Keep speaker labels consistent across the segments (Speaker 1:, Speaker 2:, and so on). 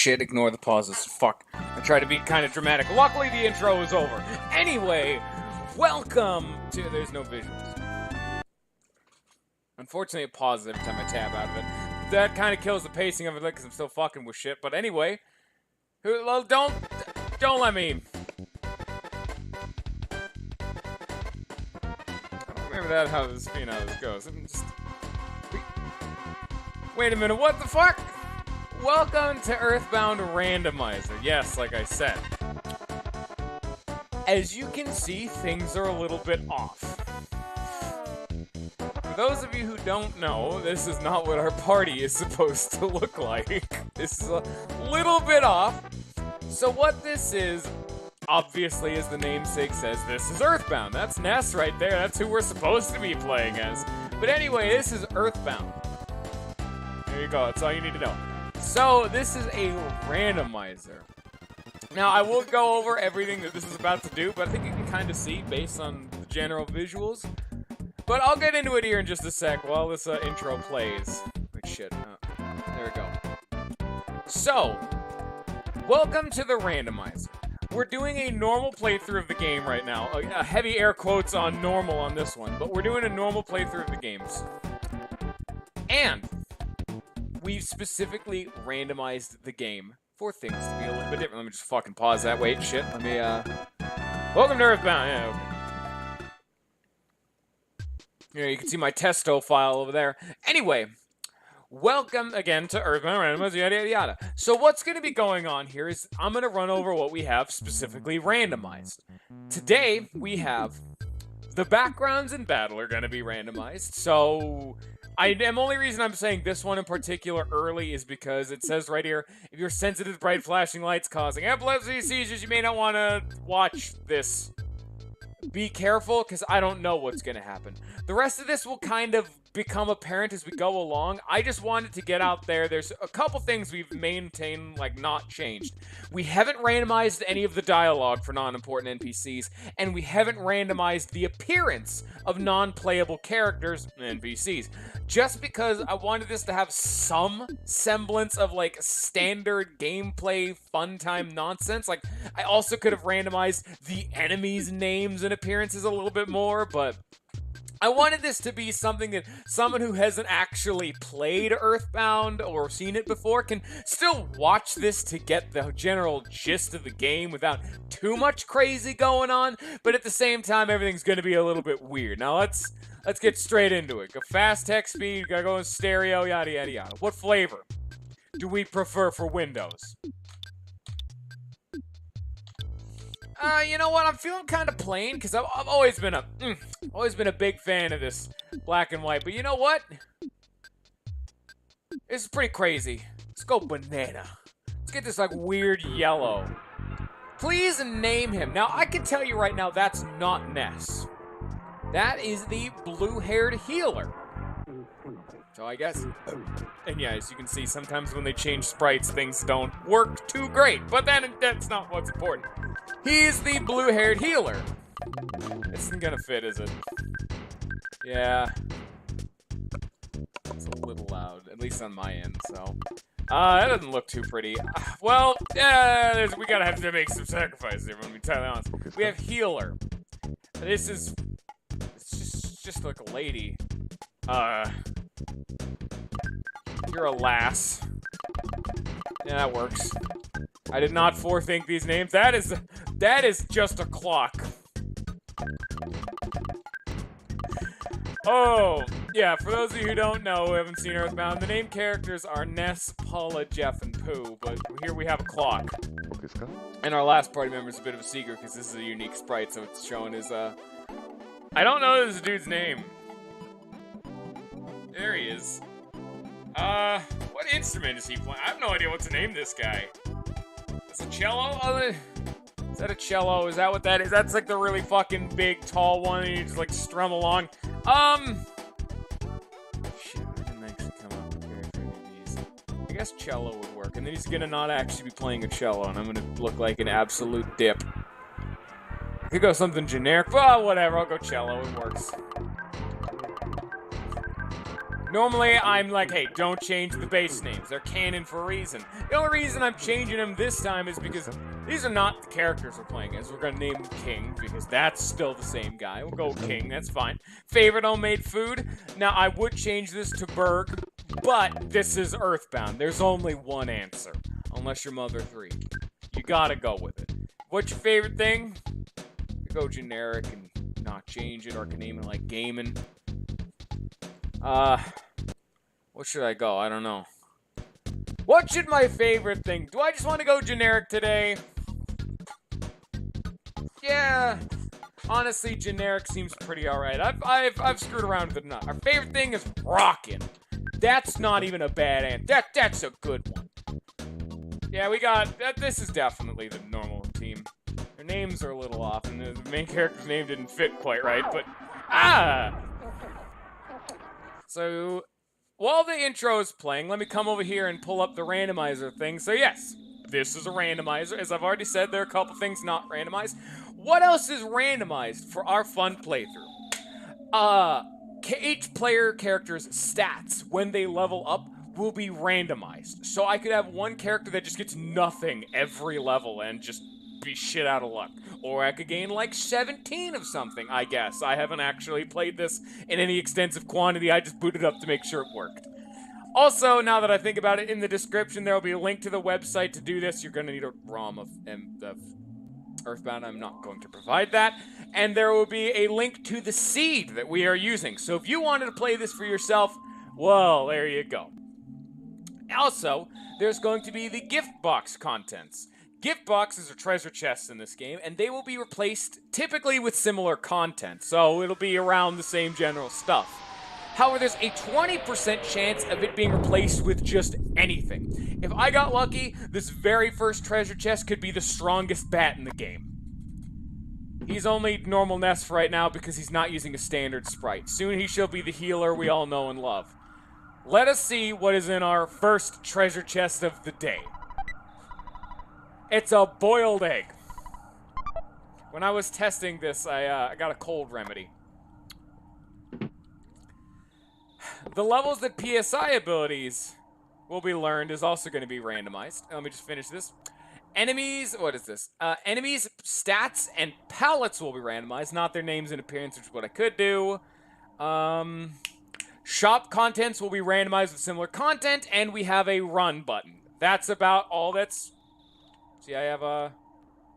Speaker 1: shit, ignore the pauses. Fuck. I tried to be kind of dramatic. Luckily, the intro is over. Anyway, welcome to... There's no visuals. Unfortunately, it pauses every time I tab out of it. That kind of kills the pacing of it because I'm still fucking with shit. But anyway, don't let me... I don't remember that how this goes. I'm just... Wait a minute, what the fuck? Welcome to Earthbound Randomizer. Yes, like I said. As you can see, things are a little bit off. For those of you who don't know, this is not what our party is supposed to look like. This is a little bit off. So what this is, obviously, as the namesake says, this is Earthbound. That's Ness right there. That's who we're supposed to be playing as. But anyway, this is Earthbound. There you go. That's all you need to know. So, this is a randomizer. Now, I will go over everything that this is about to do, but I think you can kind of see based on the general visuals. But I'll get into it here in just a sec while this intro plays. Wait, shit. There we go. So, welcome to the randomizer. We're doing a normal playthrough of the game right now. Heavy air quotes on normal on this one, but we're doing a normal playthrough of the games. And we've specifically randomized the game for things to be a little bit different. Let me just fucking pause that. Wait, shit. Let me, Welcome to Earthbound. Yeah, okay. Here, you can see my testo file over there. Anyway, welcome again to Earthbound Randomizer, yada, yada, yada. So what's going to be going on here is I'm going to run over what we have specifically randomized. Today, we have the backgrounds in battle are going to be randomized. So... only reason I'm saying this one in particular early is because it says right here, if you're sensitive to bright flashing lights causing epilepsy seizures, you may not want to watch this. Be careful, because I don't know what's going to happen. The rest of this will kind of become apparent as we go along. I just wanted to get out there. There's a couple things we've maintained, like, not changed. We haven't randomized any of the dialogue for non-important NPCs, and we haven't randomized the appearance of non-playable characters and NPCs. Just because I wanted this to have some semblance of, like, standard gameplay fun time nonsense. Like, I also could have randomized the enemies' names and appearances a little bit more, but I wanted this to be something that someone who hasn't actually played Earthbound or seen it before can still watch this to get the general gist of the game without too much crazy going on, but at the same time, everything's going to be a little bit weird. Now, let's get straight into it. Go fast text speed, gotta go in stereo, yada, yada, yada. What flavor do we prefer for Windows? You know what? I'm feeling kind of plain because I've always been a big fan of this black and white. But you know what? This is pretty crazy. Let's go banana. Let's get this like weird yellow. Please name him. Now I can tell you right now that's not Ness. That is the blue-haired Healr. So I guess, and yeah, as you can see, sometimes when they change sprites, things don't work too great. But then that's not what's important. He's the blue-haired Healr. This isn't gonna fit, is it? Yeah. It's a little loud, at least on my end, so. That doesn't look too pretty. Well, yeah, we gotta have to make some sacrifices here, when we tell you honest. We have Healr. This is, it's just like a lady. You're a lass. Yeah, that works. I did not forethink these names. That is just a clock. Oh, yeah, for those of you who don't know, who haven't seen Earthbound, the named characters are Ness, Paula, Jeff, and Pooh, but here we have a clock. And our last party member is a bit of a secret, because this is a unique sprite, so it's showing his, I don't know this dude's name. There he is. What instrument is he playing? I have no idea what to name this guy. Is it a cello? Is that a cello? Is that what that is? That's like the really fucking big, tall one, and you just like strum along. Shit, I didn't actually come up with very many of these. I guess cello would work, and then he's gonna not actually be playing a cello, and I'm gonna look like an absolute dip. I could go something generic, but whatever, I'll go cello, it works. Normally, I'm like, hey, don't change the base names. They're canon for a reason. The only reason I'm changing them this time is because these are not the characters we're playing as. We're going to name him King, because that's still the same guy. We'll go King, that's fine. Favorite homemade food? Now, I would change this to Berg, but this is Earthbound. There's only one answer, unless you're Mother 3. You gotta go with it. What's your favorite thing? You go generic and not change it, or can name it like gaming. What should I go? I don't know. What should my favorite thing? Do I just want to go generic today? Yeah. Honestly, generic seems pretty alright. I've screwed around with it enough. Our favorite thing is rockin'. That's not even a bad answer. That's a good one. Yeah, we got that. This is definitely the normal team. Their names are a little off, and the main character's name didn't fit quite right, but So, while the intro is playing, let me come over here and pull up the randomizer thing. So yes, this is a randomizer. As I've already said, there are a couple things not randomized. What else is randomized for our fun playthrough? Each player character's stats, when they level up, will be randomized. So I could have one character that just gets nothing every level and just be shit out of luck. Or I could gain like 17 of something, I guess. I haven't actually played this in any extensive quantity. I just booted up to make sure it worked. Also, now that I think about it, in the description there will be a link to the website to do this. You're going to need a ROM of Earthbound. I'm not going to provide that. And there will be a link to the seed that we are using. So if you wanted to play this for yourself, well, there you go. Also, there's going to be the gift box contents. Gift boxes are treasure chests in this game, and they will be replaced typically with similar content, so it'll be around the same general stuff. However, there's a 20% chance of it being replaced with just anything. If I got lucky, this very first treasure chest could be the strongest bat in the game. He's only normal Nest right now because he's not using a standard sprite. Soon he shall be the healer we all know and love. Let us see what is in our first treasure chest of the day. It's a boiled egg. When I was testing this, I got a cold remedy. The levels that PSI abilities will be learned is also going to be randomized. Let me just finish this. Enemies, what is this? Enemies, stats, and pallets will be randomized, not their names and appearance, which is what I could do. Shop contents will be randomized with similar content, and we have a run button. That's about all that's... See, I have a...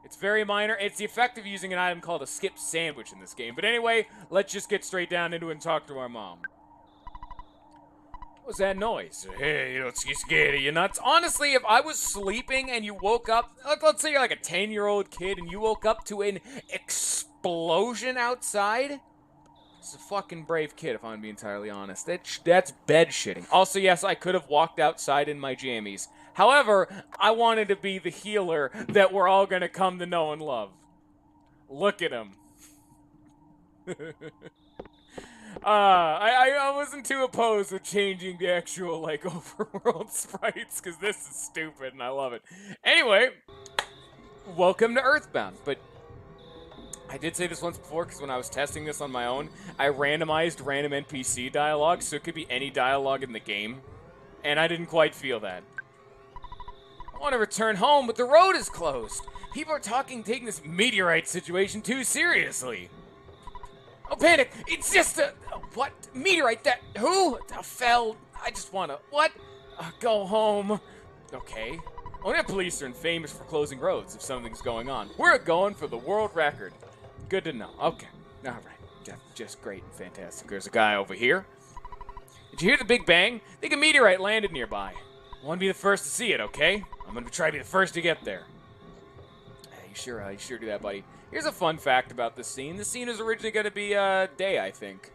Speaker 1: It's very minor. It's the effect of using an item called a skip sandwich in this game. But anyway, let's just get straight down into it and talk to our mom. What was that noise? Hey, you don't get scared of you nuts. Honestly, if I was sleeping and you woke up... Let's say you're like a 10-year-old kid and you woke up to an explosion outside... It's a fucking brave kid, if I'm being entirely honest. That's bed shitting. Also, yes, I could have walked outside in my jammies. However, I wanted to be the healer that we're all gonna come to know and love. Look at him. I wasn't too opposed with changing the actual, like, overworld sprites, because this is stupid, and I love it. Anyway, welcome to Earthbound, but... I did say this once before, because when I was testing this on my own, I randomized random NPC dialogue, so it could be any dialogue in the game. And I didn't quite feel that. I want to return home, but the road is closed. People are taking this meteorite situation too seriously. Oh, panic! It's just a... What? Meteorite that... Who? Fell... I just want to... What? Go home. Okay. Only the police are famous for closing roads if something's going on. We're going for the world record. Good to know. Okay. Alright. Just great and fantastic. There's a guy over here. Did you hear the big bang? I think a meteorite landed nearby. I want to be the first to see it, okay? I'm going to try to be the first to get there. Hey, you sure do that, buddy. Here's a fun fact about this scene. This scene is originally going to be day, I think.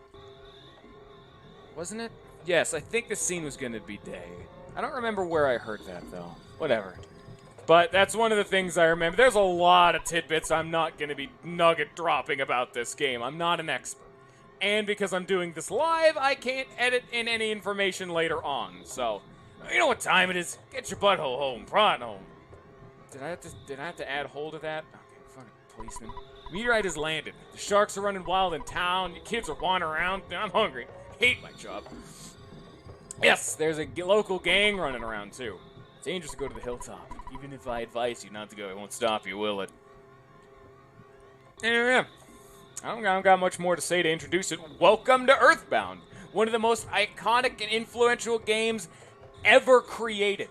Speaker 1: Wasn't it? Yes, I think this scene was going to be day. I don't remember where I heard that, though. Whatever. But that's one of the things I remember. There's a lot of tidbits I'm not going to be nugget dropping about this game. I'm not an expert. And because I'm doing this live, I can't edit in any information later on. So, you know what time it is. Get your butthole home. Prod home. Did I have to add hold of that? Okay, fucking policeman. Meteorite has landed. The sharks are running wild in town. The kids are wandering around. I'm hungry. Hate my job. Yes, there's a local gang running around, too. It's dangerous to go to the hilltop. Even if I advise you not to go, it won't stop you, will it? Anyway, I don't got much more to say to introduce it. Welcome to Earthbound, one of the most iconic and influential games ever created.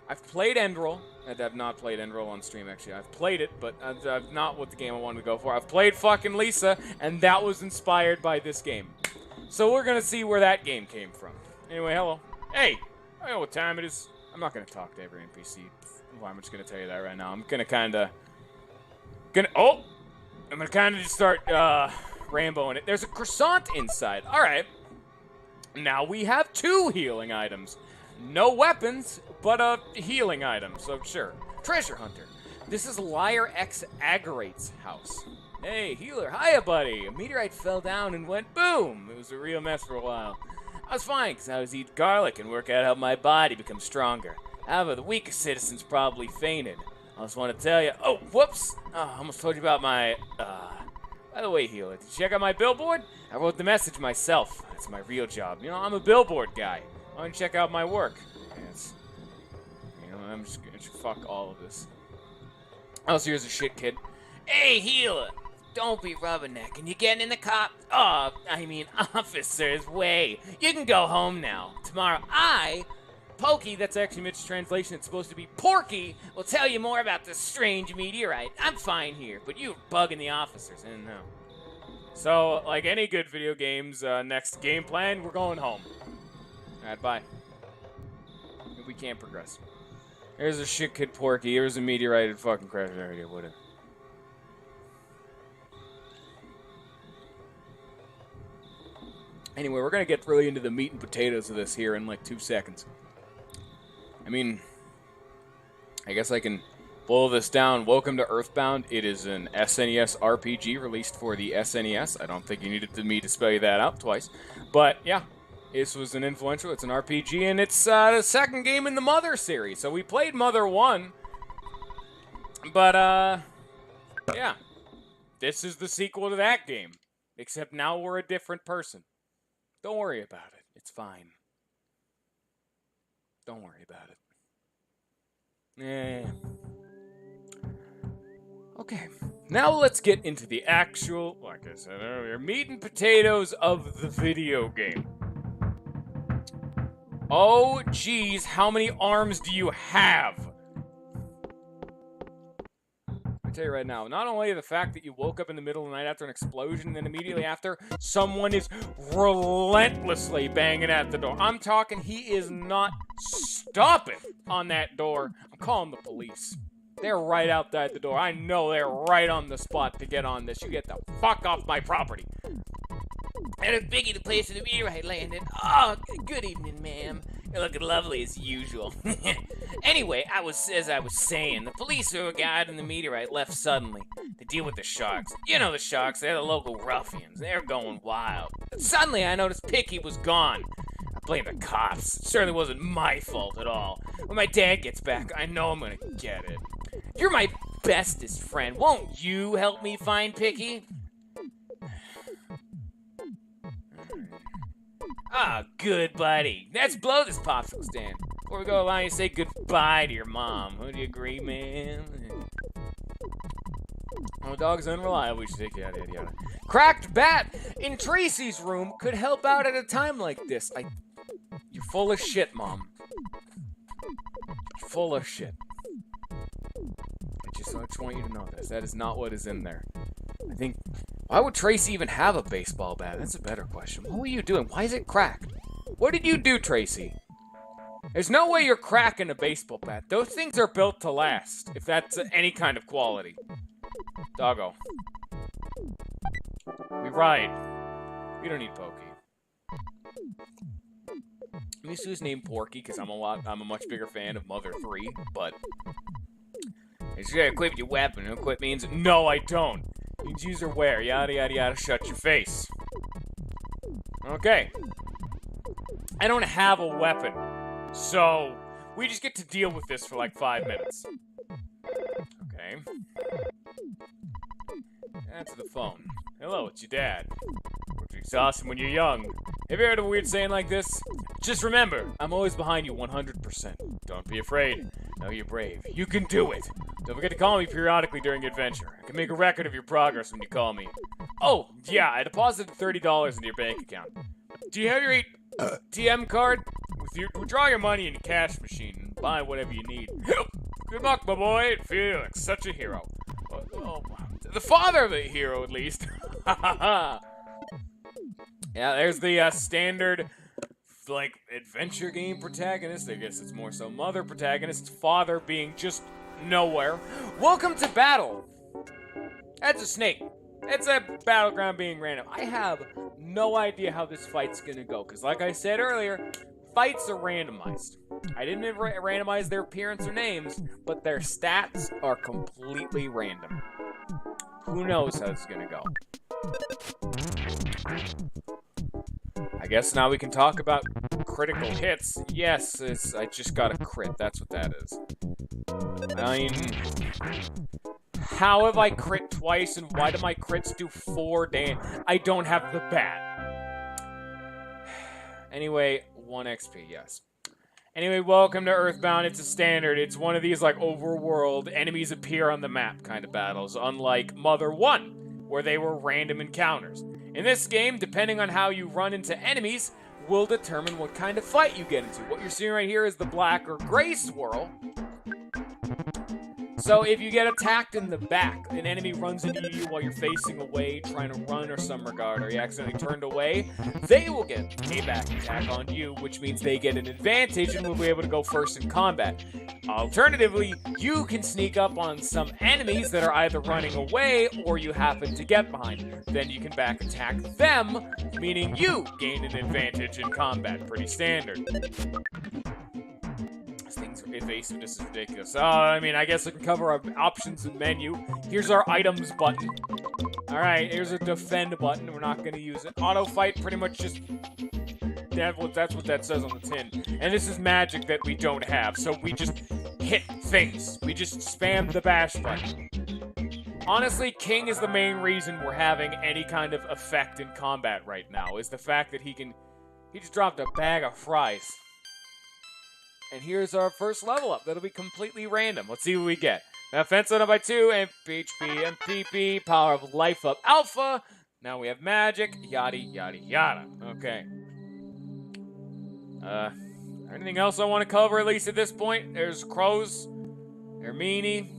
Speaker 1: I've played Endroll. I've not played Endroll on stream, actually. I've played it, but I've not what the game I wanted to go for. I've played fucking Lisa, and that was inspired by this game. So we're going to see where that game came from. Anyway, hello. Hey, I know what time it is. I'm not going to talk to every NPC. Well, I'm just going to tell you that right now. I'm going to kind of... I'm going to kind of just start Ramboing it. There's a croissant inside. All right. Now we have 2 healing items. No weapons, but a healing item, so sure. Treasure Hunter. This is Liar X Aggerate's house. Hey, Healr, hiya, buddy. A meteorite fell down and went boom. It was a real mess for a while. I was fine, because I was eating garlic and work out how my body becomes stronger. However, the weakest citizens probably fainted. I just want to tell you... Oh, whoops! Oh, I almost told you about my... By the way, Healr, did you check out my billboard? I wrote the message myself. That's my real job. You know, I'm a billboard guy. Why don't you check out my work? Yes. You know, I'm just gonna fuck all of this. Oh, so here's a shit kid. Hey, Healr! Don't be rubbernecking. You getting in the cop? Oh, I mean, officer's way. You can go home now. Tomorrow, Pokey, that's actually Mitch's translation. It's supposed to be Porky. Will tell you more about this strange meteorite. I'm fine here, but you're bugging the officers. I didn't know. So, like any good video games, next game plan, we're going home. Alright, bye. We can't progress. There's a shit kid Porky. Here's a meteorite and fucking crash area. Whatever. Anyway, we're gonna get really into the meat and potatoes of this here in like 2 seconds. I mean, I guess I can boil this down. Welcome to Earthbound. It is an SNES RPG released for the SNES. I don't think you needed me to spell that out twice. But, yeah, this was an influential. It's an RPG, and it's the second game in the Mother series. So we played Mother 1. But, yeah. This is the sequel to that game. Except now we're a different person. Don't worry about it. It's fine. Don't worry about it. Okay. Now let's get into the actual, like I said earlier, meat and potatoes of the video game. Oh, geez, how many arms do you have? I tell you right now, not only the fact that you woke up in the middle of the night after an explosion, and then immediately after, someone is relentlessly banging at the door. I'm talking, he is not stopping on that door. I'm calling the police. They're right outside the door. I know they're right on the spot to get on this. You get the fuck off my property. And it's Biggie, the place where the meteorite landed. Oh, good evening, ma'am. You're looking lovely as usual. Anyway, as I was saying, the police who were guarding the meteorite left suddenly to deal with the sharks. You know the sharks, they're the local ruffians. They're going wild. But suddenly I noticed Picky was gone. I blame the cops. It certainly wasn't my fault at all. When my dad gets back, I know I'm gonna get it. You're my bestest friend. Won't you help me find Picky? Ah, good buddy. Let's blow this popsicle stand. Before we go, allow you to say goodbye to your mom. Would you agree, man? Oh, dog's unreliable. We should take yada yada yada. Cracked bat in Tracy's room could help out at a time like this. You're full of shit, Mom. You're full of shit. I just want you to know this. That is not what is in there. I think... Why would Tracy even have a baseball bat? That's a better question. What were you doing? Why is it cracked? What did you do, Tracy? There's no way you're cracking a baseball bat. Those things are built to last, if that's any kind of quality. Doggo. We ride. We don't need Pokey. I'm used to his name Porky, because I'm a much bigger fan of Mother 3, but... You just gotta equip your weapon. Equip means, no, I don't. Means use or wear, yada yada yada, shut your face. Okay. I don't have a weapon, so we just get to deal with this for like 5 minutes. Okay. Answer the phone. Hello, it's your dad. It's exhausting when you're young. Have you heard of a weird saying like this? Just remember, I'm always behind you 100%. Don't be afraid. Know you're brave. You can do it. Don't forget to call me periodically during your adventure. I can make a record of your progress when you call me. Oh, yeah, I deposited $30 into your bank account. Do you have your ATM card? Withdraw your money in your cash machine and buy whatever you need. Good luck, my boy. Feel like such a hero. Oh, the father of the hero, at least. Yeah, there's the standard, like, adventure game protagonist. I guess it's more so mother protagonist. Father being just nowhere. Welcome to battle. That's a snake. It's a battleground being random. I have no idea how this fight's gonna go, because like I said earlier, fights are randomized. I didn't randomize their appearance or names, but their stats are completely random. Who knows how it's gonna go? I guess now we can talk about critical hits. Yes, I just got a crit. That's what that is. I mean, how have I crit twice, and why do my crits do 4 damage? I don't have the bat. Anyway, 1 XP, yes. Anyway, welcome to Earthbound. It's a standard. It's one of these, like, overworld, enemies appear on the map kind of battles, unlike Mother 1, where they were random encounters. In this game, depending on how you run into enemies, will determine what kind of fight you get into. What you're seeing right here is the black or gray swirl. So if you get attacked in the back, an enemy runs into you while you're facing away, trying to run or some regard, or you accidentally turned away, they will get a payback attack on you, which means they get an advantage and will be able to go first in combat. Alternatively, you can sneak up on some enemies that are either running away or you happen to get behind. Then you can back attack them, meaning you gain an advantage in combat. Pretty standard. Things are evasive. This is ridiculous. I mean, I guess I can cover our options and menu. Here's our items button. Alright, here's a defend button. We're not going to use it. Auto fight, pretty much just... That's what that says on the tin. And this is magic that we don't have, so we just hit things. We just spam the bash button. Honestly, King is the main reason we're having any kind of effect in combat right now, is the fact that he just dropped a bag of fries. And here's our first level up. That'll be completely random. Let's see what we get. Offense on by 2, MPHP, MPP, power of life up alpha. Now we have magic, yada, yada, yada. Okay. Anything else I want to cover, at least at this point? There's crows. Hermine.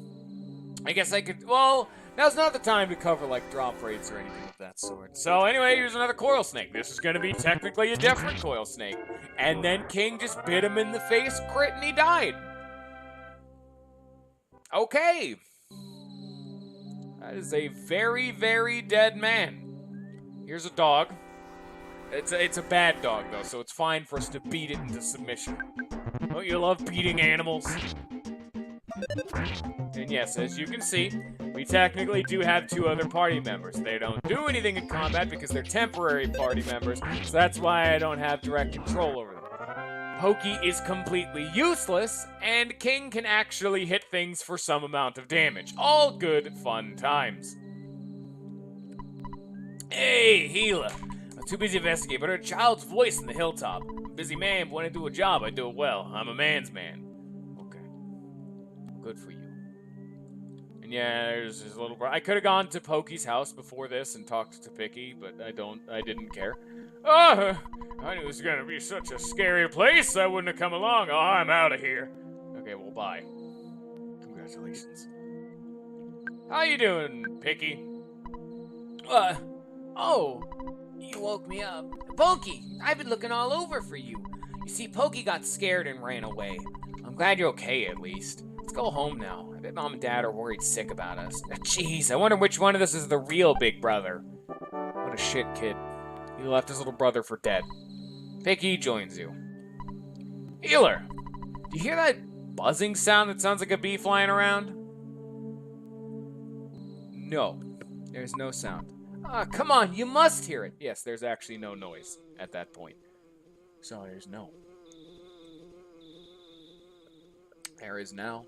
Speaker 1: I guess I could, well, now's not the time to cover, like, drop rates or anything of that sort. So, anyway, here's another coil snake. This is going to be technically a different coil snake. And then King just bit him in the face, crit, and he died. Okay. That is a very, very dead man. Here's a dog. It's a bad dog, though, so it's fine for us to beat it into submission. Don't you love beating animals? And yes, as you can see, we technically do have 2 other party members. They don't do anything in combat because they're temporary party members, so that's why I don't have direct control over them. Pokey is completely useless, and King can actually hit things for some amount of damage. All good, fun times. Hey, Healr. I'm too busy investigating, but I heard a child's voice in the hilltop. I'm a busy man, but when I do a job, I do it well. I'm a man's man. Okay. Good for you. And yeah, there's his little brother. I could have gone to Pokey's house before this and talked to Picky, but I didn't care. Oh, I knew it was gonna be such a scary place, I wouldn't have come along. Oh, I'm out of here. Okay, well, bye. Congratulations. How you doing, Picky?
Speaker 2: Oh, you woke me up. Pokey, I've been looking all over for you. You see, Pokey got scared and ran away.
Speaker 1: I'm glad you're okay, at least. Let's go home now. I bet Mom and Dad are worried sick about us. Jeez, I wonder which one of us is the real big brother. What a shit kid. He left his little brother for dead. Picky joins you. Healr, do you hear that buzzing sound that sounds like a bee flying around? No, there's no sound. Come on, you must hear it. Yes, there's actually no noise at that point. So there's no. There is now.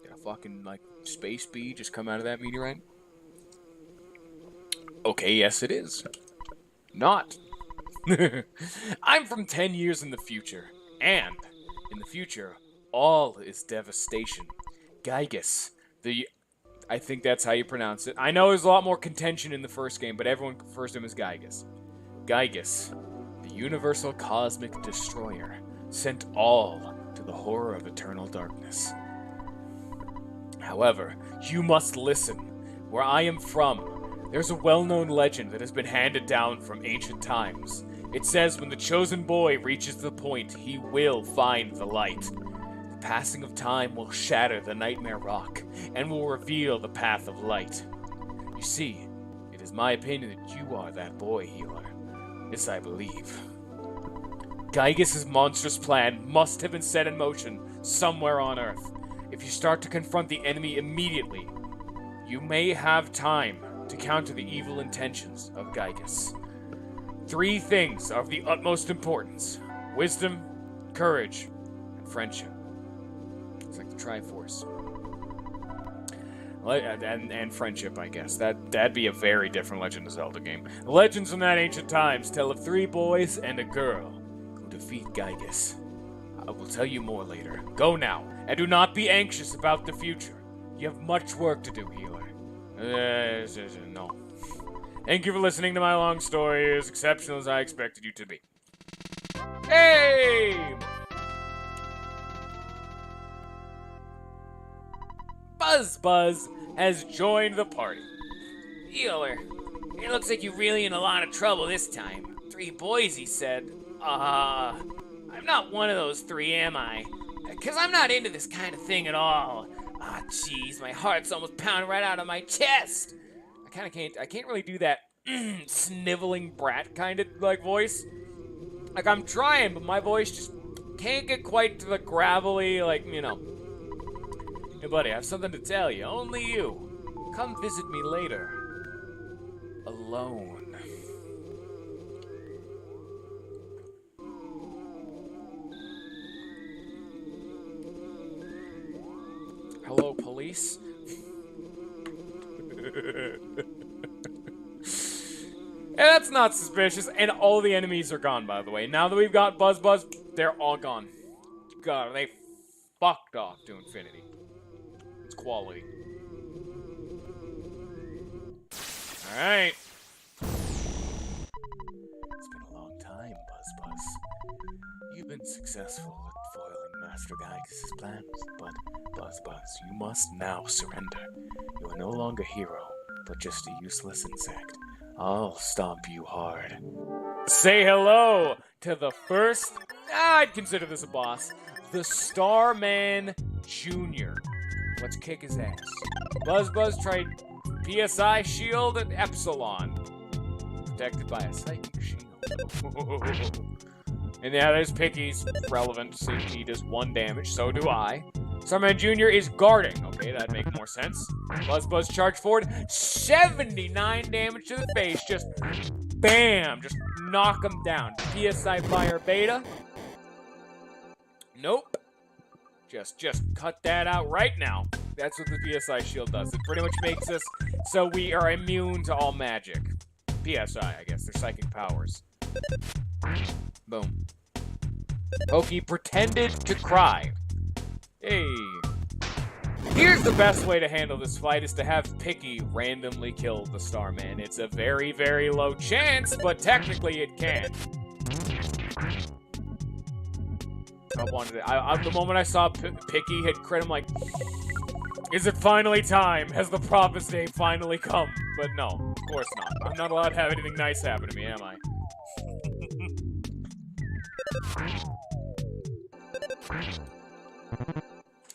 Speaker 1: Did a fucking, like, space bee just come out of that meteorite? Okay, yes, it is. Not. I'm from 10 years in the future, and in the future, all is devastation. Gygus, I think that's how you pronounce it. I know there's a lot more contention in the first game, but everyone refers to him as Gygus. Gygus, the universal cosmic destroyer, sent all to the horror of eternal darkness. However, you must listen. Where I am from, there's a well-known legend that has been handed down from ancient times. It says when the chosen boy reaches the point, he will find the light. The passing of time will shatter the nightmare rock and will reveal the path of light. You see, it is my opinion that you are that boy, Healr. This I believe. Gygus' monstrous plan must have been set in motion somewhere on Earth. If you start to confront the enemy immediately, you may have time to counter the evil intentions of Gygus. 3 things are of the utmost importance: wisdom, courage, and friendship. It's like the Triforce. And friendship, I guess. That'd be a very different Legend of Zelda game. The legends from that ancient times tell of 3 boys and a girl who defeat Gygus. I will tell you more later. Go now, and do not be anxious about the future. You have much work to do, Healr. No. Thank you for listening to my long story, as exceptional as I expected you to be. Hey! Buzz has joined the party.
Speaker 2: Healr, it looks like you're really in a lot of trouble this time. 3 boys, he said. I'm not one of those 3, am I? 'Cause I'm not into this kind of thing at all. Ah, jeez, my heart's almost pounding right out of my chest.
Speaker 1: I can't really do that sniveling brat kind of, like, voice. Like, I'm trying, but my voice just can't get quite to the gravelly, like, you know. Hey, buddy, I have something to tell you. Only you. Come visit me later. Alone. Hello, police? That's not suspicious. And all the enemies are gone, by the way. Now that we've got Buzz, they're all gone. God, they fucked off to infinity. It's quality. Alright. It's been a long time, Buzz. You've been successful at foiling Master Gygus' plans, but Buzz, you must now surrender. You are no longer hero, but just a useless insect. I'll stomp you hard. Say hello to the first, I'd consider this a boss, the Starman Jr. Let's kick his ass. Buzz tried PSI shield and Epsilon. Protected by a psychic shield. And yeah, there's Picky's relevant. See, he does 1 damage, so do I. Starman Jr. is guarding. Okay, that'd make more sense. Buzz charge forward. 79 damage to the face. Just bam. Just knock him down. PSI Fire Beta. Nope. Just cut that out right now. That's what the PSI shield does. It pretty much makes us so we are immune to all magic. PSI, I guess. They're psychic powers. Boom. Pokey pretended to cry. Hey. Here's the best way to handle this fight is to have Picky randomly kill the Starman. It's a very, very low chance, but technically it can. The moment I saw Picky hit crit, I'm like, is it finally time? Has the promised day finally come? But no, of course not. I'm not allowed to have anything nice happen to me, am I?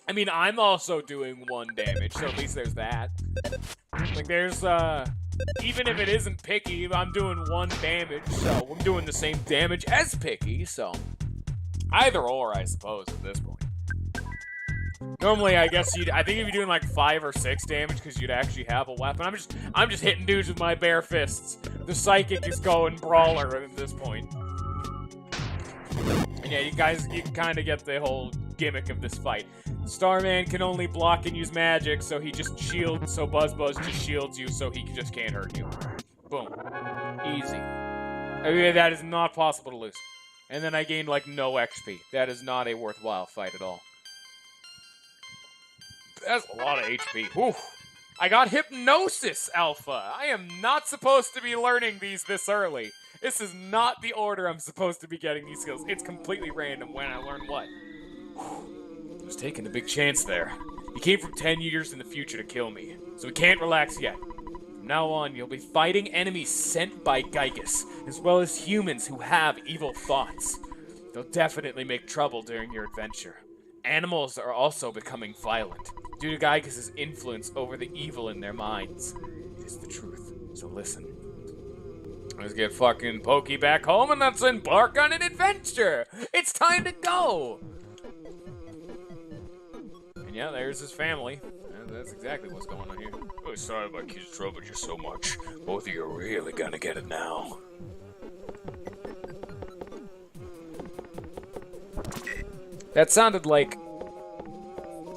Speaker 1: I mean, I'm also doing 1 damage, so at least there's that. Like, there's, even if it isn't Picky, I'm doing 1 damage, so I'm doing the same damage as Picky, so either or, I suppose, at this point. Normally, I guess I think if you're doing like 5 or 6 damage, because you'd actually have a weapon. I'm just hitting dudes with my bare fists. The psychic is going brawler at this point. And yeah, you kind of get the whole gimmick of this fight. Starman can only block and use magic, so he just shields, so Buzz just shields you, so he just can't hurt you. Boom. Easy. I mean, that is not possible to lose. And then I gained, like, no XP. That is not a worthwhile fight at all. That's a lot of HP. Whew. I got Hypnosis Alpha. I am not supposed to be learning these this early. This is not the order I'm supposed to be getting these skills. It's completely random when I learn what. Whew. I was taking a big chance there. He came from 10 years in the future to kill me, so we can't relax yet. From now on, you'll be fighting enemies sent by Gygus, as well as humans who have evil thoughts. They'll definitely make trouble during your adventure. Animals are also becoming violent, due to Gygus' influence over the evil in their minds. It is the truth, so listen. Let's get fucking Pokey back home and let's embark on an adventure! It's time to go! And yeah, there's his family. That's exactly what's going on here. Oh, sorry my kids troubled you so much. Both of you are really gonna get it now. That sounded like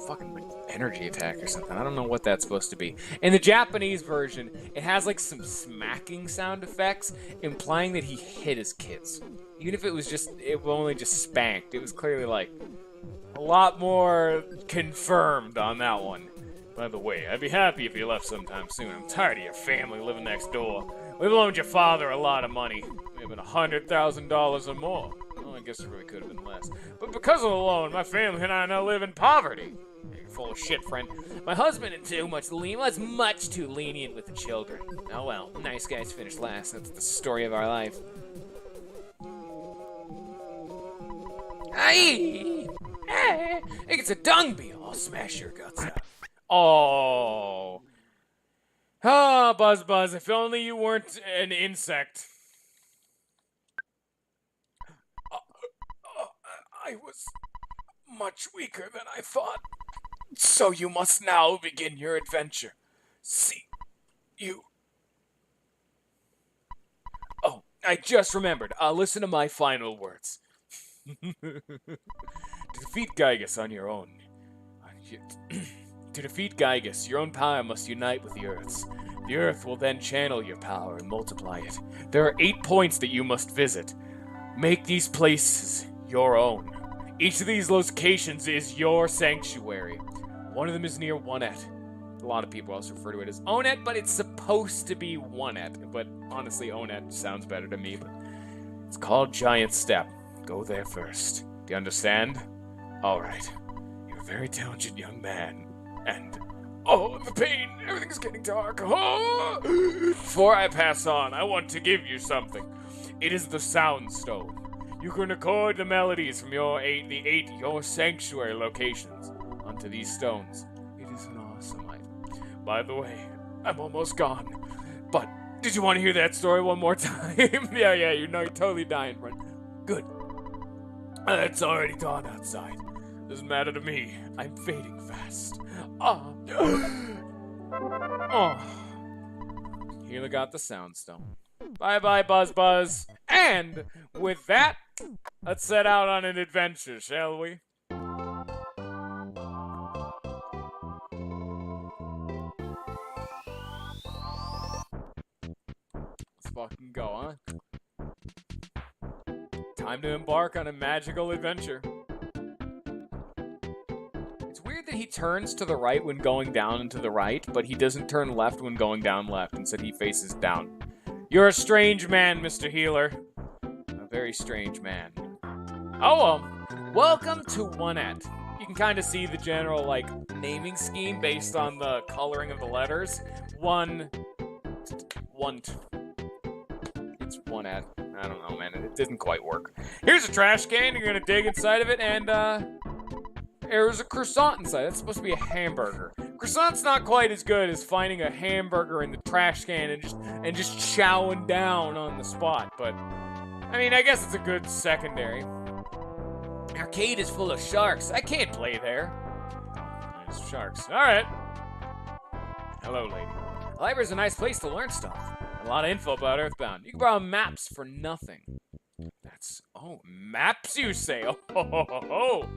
Speaker 1: fucking energy attack or something. I don't know what that's supposed to be. In the Japanese version, it has like some smacking sound effects, implying that he hit his kids. Even if it was only just spanked. It was clearly like a lot more confirmed on that one. By the way, I'd be happy if you left sometime soon. I'm tired of your family living next door. We've loaned your father a lot of money. Maybe $100,000 or more. Well, I guess it really could have been less. But because of the loan, my family and I now live in poverty. You're full of shit, friend. My husband was much too lenient with the children. Oh well, nice guys finish last. That's the story of our life. Hey! Hey! It's a dung beetle. I'll smash your guts out. Oh. Ah, Buzz, if only you weren't an insect. I was much weaker than I thought. So you must now begin your adventure. See you. Oh, I just remembered. Listen to my final words. To defeat Gygus on your own. To defeat Gygus, your own power must unite with the Earth's. The Earth will then channel your power and multiply it. There are 8 points that you must visit. Make these places your own. Each of these locations is your sanctuary. One of them is near Onet. A lot of people also refer to it as Onet, but it's supposed to be Onet. But honestly, Onet sounds better to me. But it's called Giant Step. Go there first. Do you understand? Alright. You're a very talented young man. And, oh, the pain! Everything's getting dark. Oh! Before I pass on, I want to give you something. It is the Sound Stone. You can record the melodies from your sanctuary locations onto these stones. It is an awesome item. By the way, I'm almost gone. But did you want to hear that story one more time? yeah, you know you're totally dying, friend. Good. It's already dawn outside. Doesn't matter to me. I'm fading fast. Oh. Healr got the Sound Stone. Bye-bye, Buzz. And with that, let's set out on an adventure, shall we? Let's fucking go, huh? Time to embark on a magical adventure. It's weird that he turns to the right when going down and to the right, but he doesn't turn left when going down left. Instead, he faces down. You're a strange man, Mr. Healr. A very strange man. Oh, well. Welcome to Onet. You can kind of see the general, like, naming scheme based on the coloring of the letters. It's Onet. I don't know, man. It didn't quite work. Here's a trash can. You're gonna dig inside of it, and, there's a croissant inside. That's supposed to be a hamburger. Croissant's not quite as good as finding a hamburger in the trash can and just chowing down on the spot, but I mean, I guess it's a good secondary. Arcade is full of sharks. I can't play there. Oh, there's sharks. All right. Hello, lady. The library's a nice place to learn stuff. A lot of info about Earthbound. You can borrow maps for nothing. Maps, you say? Oh.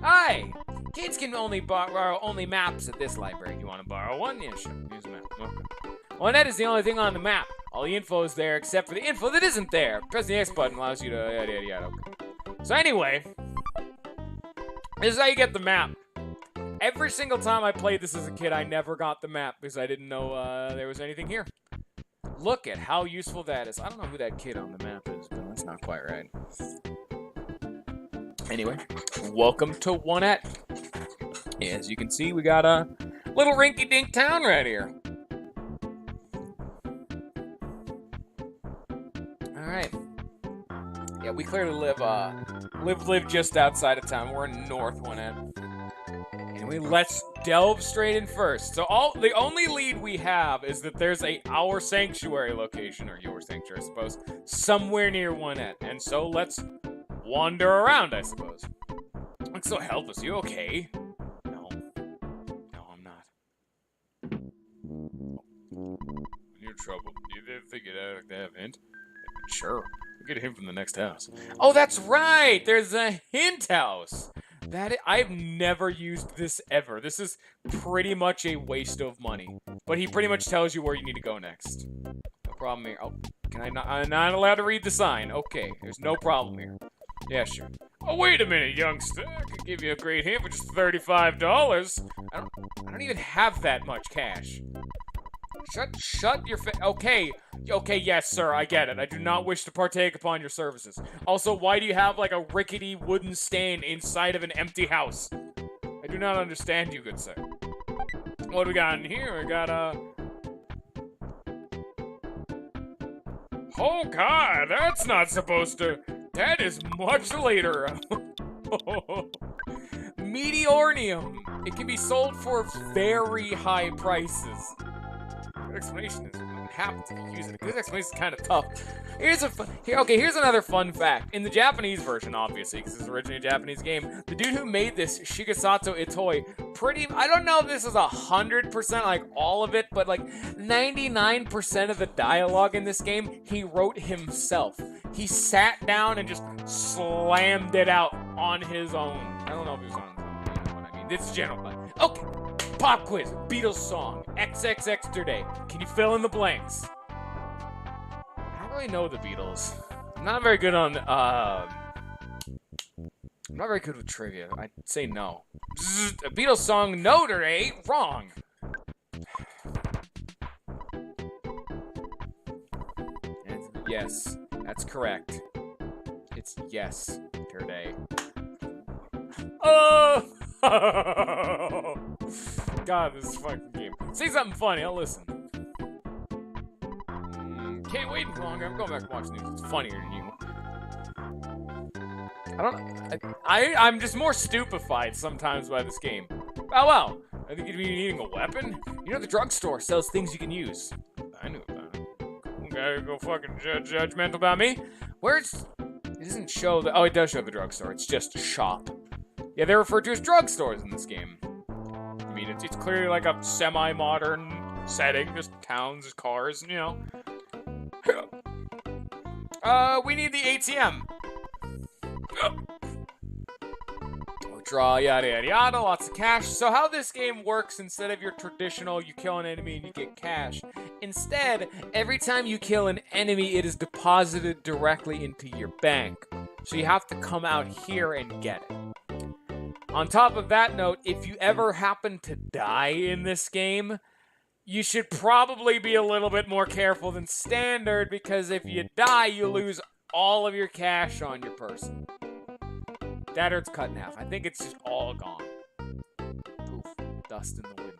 Speaker 1: Hi! Kids can only borrow maps at this library. You want to borrow one? Yeah, sure. Here's a map. Okay. Onet is the only thing on the map. All the info is there except for the info that isn't there. Pressing the X button allows you to yada yada yada. So anyway, this is how you get the map. Every single time I played this as a kid, I never got the map because I didn't know there was anything here. Look at how useful that is. I don't know who that kid on the map is, but that's not quite right. Anyway, welcome to 1-at. As you can see, we got a little rinky-dink town right here. Alright. Yeah, we clearly live just outside of town. We're in North 1-at. Anyway, let's delve straight in first. So the only lead we have is that there's our sanctuary location, or your sanctuary, I suppose, somewhere near 1-at. And so let's wander around, I suppose. Look so helpless. You okay? No. No, I'm not. You're in trouble. You didn't figure out to have a hint? Sure. We'll get a hint from the next house. Oh, that's right! There's a hint house! I've never used this ever. This is pretty much a waste of money. But he pretty much tells you where you need to go next. No problem here. Oh, I'm not allowed to read the sign. Okay, there's no problem here. Yeah, sure. Oh, wait a minute, youngster. I could give you a great hint for just $35. I don't even have that much cash. Shut your face. Okay, yes, sir, I get it. I do not wish to partake upon your services. Also, why do you have, like, a rickety wooden stand inside of an empty house? I do not understand you, good sir. What do we got in here? We got, Oh, God, that's not supposed to... That is much later. Meteornium. It can be sold for very high prices. Good explanation is I'm happy to use it. Good explanation is kind of tough. Here's another fun fact. In the Japanese version, obviously, because it's originally a Japanese game, the dude who made this, Shigesato Itoi, I don't know if this is 100% like all of it, but like 99% of the dialogue in this game, he wrote himself. He sat down and just slammed it out on his own. I don't know if he was on his own, you know what I mean. This is general, but okay. Pop quiz, Beatles song, XXX Today. Can you fill in the blanks? I don't really know the Beatles. I'm not very good on, I'm not very good with trivia. I'd say no. A Beatles song, no today, wrong. And yes, that's correct. It's yes, today. Oh! God, this fucking game. Say something funny, I'll listen. Can't wait any longer. I'm going back to watch news. It's funnier than you. I'm just more stupefied sometimes by this game. Oh well. I think you'd be needing a weapon. You know the drugstore sells things you can use. I knew about it. You gotta go fucking judgmental about me. It doesn't show the. Oh, it does show the drugstore. It's just a shop. Yeah, they're referred to as drugstores in this game. I mean, it's clearly like a semi-modern setting, just towns, cars, you know. We need the ATM. Withdraw, yada yada yada, lots of cash. So how this game works, instead of your traditional, you kill an enemy and you get cash, instead, every time you kill an enemy, it is deposited directly into your bank. So you have to come out here and get it. On top of that note, if you ever happen to die in this game, you should probably be a little bit more careful than standard, because if you die, you lose all of your cash on your person. That or it's cut in half. I think it's just all gone. Poof. Dust in the wind.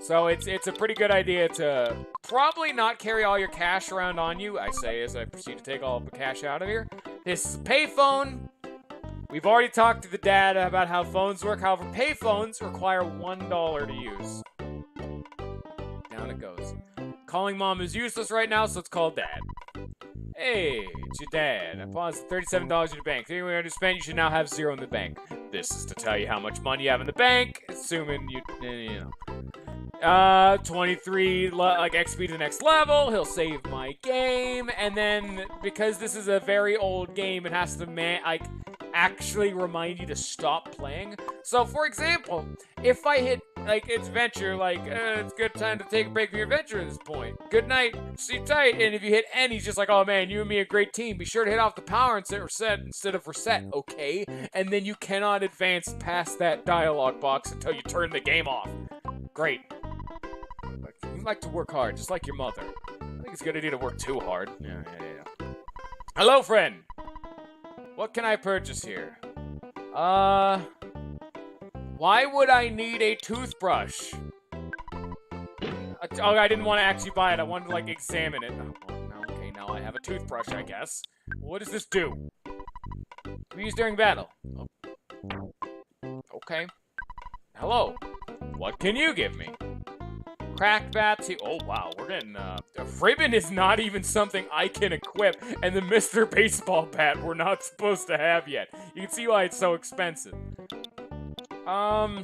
Speaker 1: So it's a pretty good idea to probably not carry all your cash around on you, I say as I proceed to take all of the cash out of here. This is a payphone. We've already talked to the dad about how phones work. However, payphones require $1 to use. Down it goes. Calling mom is useless right now, so let's call dad. Hey, it's your dad. I paused $37 in your bank. Anyway, I just spent, you should now have $0 in the bank. This is to tell you how much money you have in the bank, assuming you know. 23 like XP to the next level. He'll save my game, and then because this is a very old game, it has to actually remind you to stop playing. So, for example, if I hit like it's venture, like it's a good time to take a break from your venture at this point. Good night, sleep tight. And if you hit N, he's just like, oh man, you and me are a great team. Be sure to hit off the power and set reset instead of reset, okay? And then you cannot advance past that dialogue box until you turn the game off. Great. You like to work hard, just like your mother. I think it's a good idea to work too hard. Yeah. Hello, friend. What can I purchase here? Why would I need a toothbrush? Oh, I didn't want to actually buy it. I wanted to, like, examine it. Oh, well, okay, now I have a toothbrush, I guess. What does this do? We use during battle. Oh. Okay. Hello. What can you give me? Cracked bat. Oh, wow. We're getting, ribbon is not even something I can equip, and the Mr. Baseball bat we're not supposed to have yet. You can see why it's so expensive. I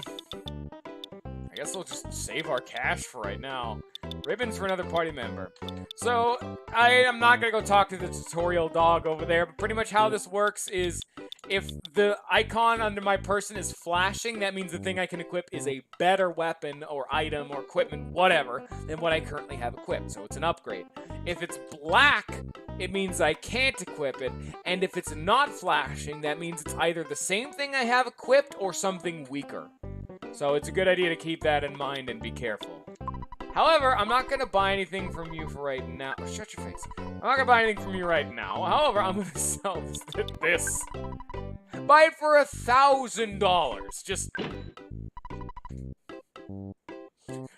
Speaker 1: guess we'll just save our cash for right now. Ribbons for another party member. So, I am not gonna go talk to the tutorial dog over there, but pretty much how this works is if the icon under my person is flashing, that means the thing I can equip is a better weapon or item or equipment, whatever, than what I currently have equipped. So it's an upgrade. If it's black, it means I can't equip it. And if it's not flashing, that means it's either the same thing I have equipped or something weaker. So it's a good idea to keep that in mind and be careful. However, I'm not going to buy anything from you for right now. Oh, shut your face. I'm not going to buy anything from you right now. However, I'm going to sell this. Buy it for $1,000. Just...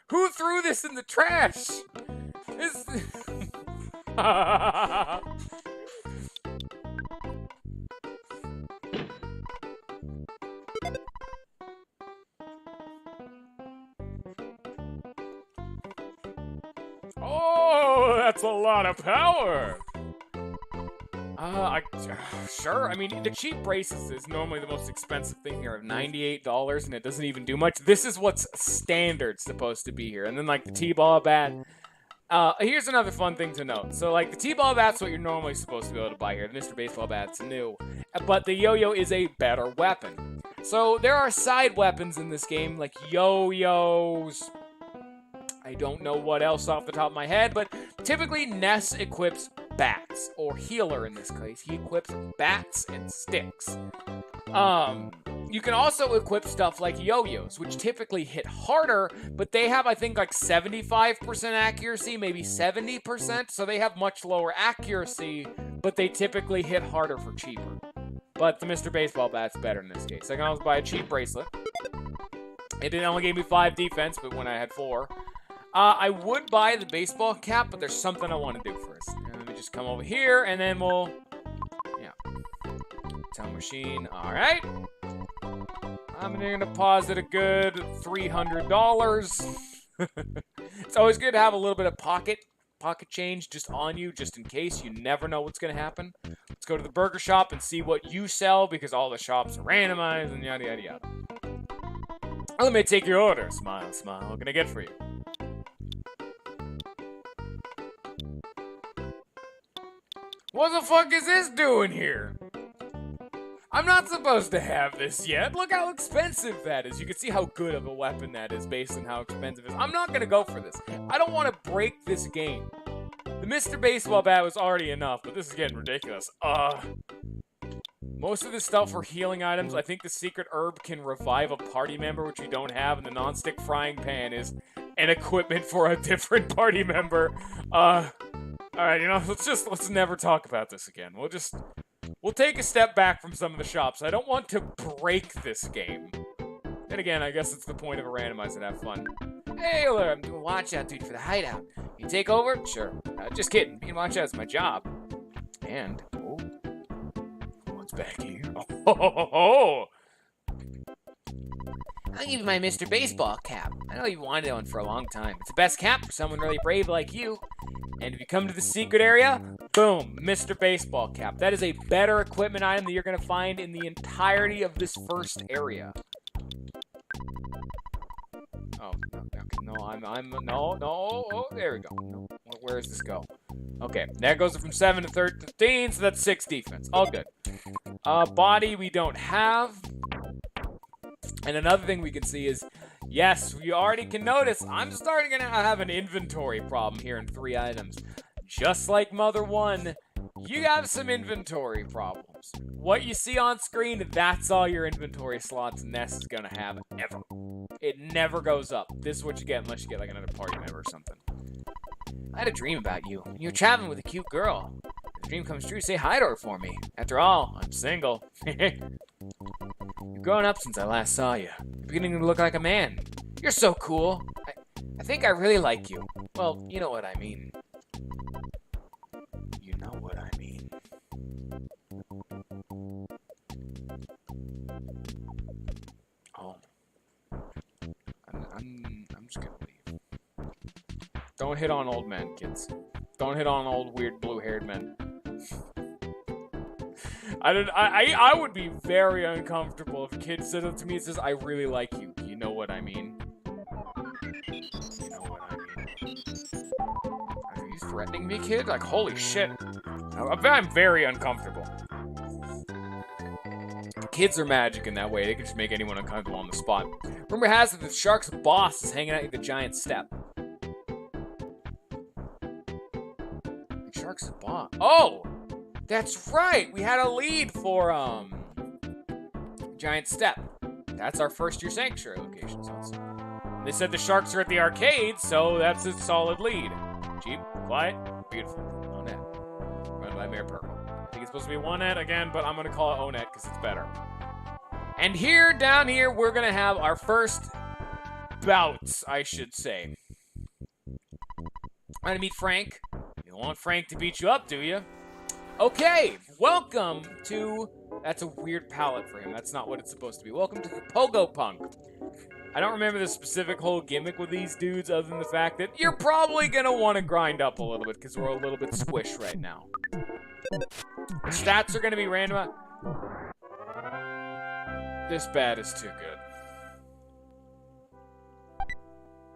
Speaker 1: Who threw this in the trash? This... Oh, that's a lot of power. Sure. I mean, the cheap braces is normally the most expensive thing here, of $98, and it doesn't even do much. This is what's standard supposed to be here. And then, like, the T-ball bat. Here's another fun thing to note. So, like, the T-ball bat's what you're normally supposed to be able to buy here. The Mr. Baseball bat's new. But the yo-yo is a better weapon. So, there are side weapons in this game, like yo-yos. I don't know what else off the top of my head, but typically Ness equips bats, or Healr in this case. He equips bats and sticks. You can also equip stuff like yo-yos, which typically hit harder, but they have, I think, like 75% accuracy, maybe 70%, so they have much lower accuracy, but they typically hit harder for cheaper. But the Mr. Baseball bat's better in this case. I can always buy a cheap bracelet. It only gave me 5 defense, but when I had 4. I would buy the baseball cap, but there's something I want to do first. Let me just come over here, and then we'll... Yeah. Tell machine. Alright. I'm going to deposit a good $300. It's always good to have a little bit of pocket change just on you, just in case. You never know what's going to happen. Let's go to the burger shop and see what you sell, because all the shops are randomized, and yada, yada, yada. Let me take your order. Smile, smile. What can I get for you? What the fuck is this doing here? I'm not supposed to have this yet. Look how expensive that is. You can see how good of a weapon that is based on how expensive it is. I'm not going to go for this. I don't want to break this game. The Mr. Baseball bat was already enough, but this is getting ridiculous. Most of this stuff for healing items, I think the secret herb can revive a party member, which we don't have, and the non-stick frying pan is an equipment for a different party member. Alright, let's never talk about this again. We'll take a step back from some of the shops. I don't want to break this game. Then again, I guess it's the point of a randomizer to have fun. Hey, Healr, I'm doing watch out duty for the hideout. You take over? Sure. Just kidding. Being watch out is my job. And, what's back here? Oh!
Speaker 2: I'll give you my Mr. Baseball cap. I know you wanted one for a long time. It's the best cap for someone really brave like you.
Speaker 1: And if you come to the secret area, boom, Mr. Baseball cap. That is a better equipment item that you're going to find in the entirety of this first area. Oh, no, there we go. No, where does this go? Okay, that goes from 7 to 13, so that's 6 defense. All good. Body we don't have. And another thing we can see is Yes, you already can notice I'm starting to have an inventory problem here in 3 items. Just like Mother 1, you have some inventory problems. What you see on screen, that's all your inventory slots Ness is gonna have ever. It never goes up. This is what you get unless you get like another party member or something. I had a dream about you. You're traveling with a cute girl. If the dream comes true, say hi to her for me. After all, I'm single. You've grown up since I last saw you. You're beginning to look like a man. You're so cool. I think I really like you. Well, you know what I mean. You know what I mean. Oh. I'm just gonna leave. Don't hit on old men, kids. Don't hit on old, weird, blue-haired men. I would be very uncomfortable if a kid said it to me and says, I really like you. You know what I mean? You know what I mean? Are you threatening me, kid? Like, holy shit. I'm very uncomfortable. Kids are magic in that way. They can just make anyone uncomfortable on the spot. Rumor has it that the shark's boss is hanging out at the giant step. The shark's boss. Oh! That's right! We had a lead for, Giant Step. That's our first-year Sanctuary location, so it's... They said the sharks are at the arcade, so that's a solid lead. Cheap, quiet, beautiful. Onet. Run by Mayor Purple. I think it's supposed to be Onet again, but I'm gonna call it Onet because it's better. And here, down here, we're gonna have our first bouts, I should say. I'm gonna meet Frank. You don't want Frank to beat you up, do you? Okay, welcome to... That's a weird palette for him. That's not what it's supposed to be. Welcome to the Pogo Punk. I don't remember the specific whole gimmick with these dudes other than the fact that you're probably going to want to grind up a little bit because we're a little bit squished right now. The stats are going to be random. This bat is too good.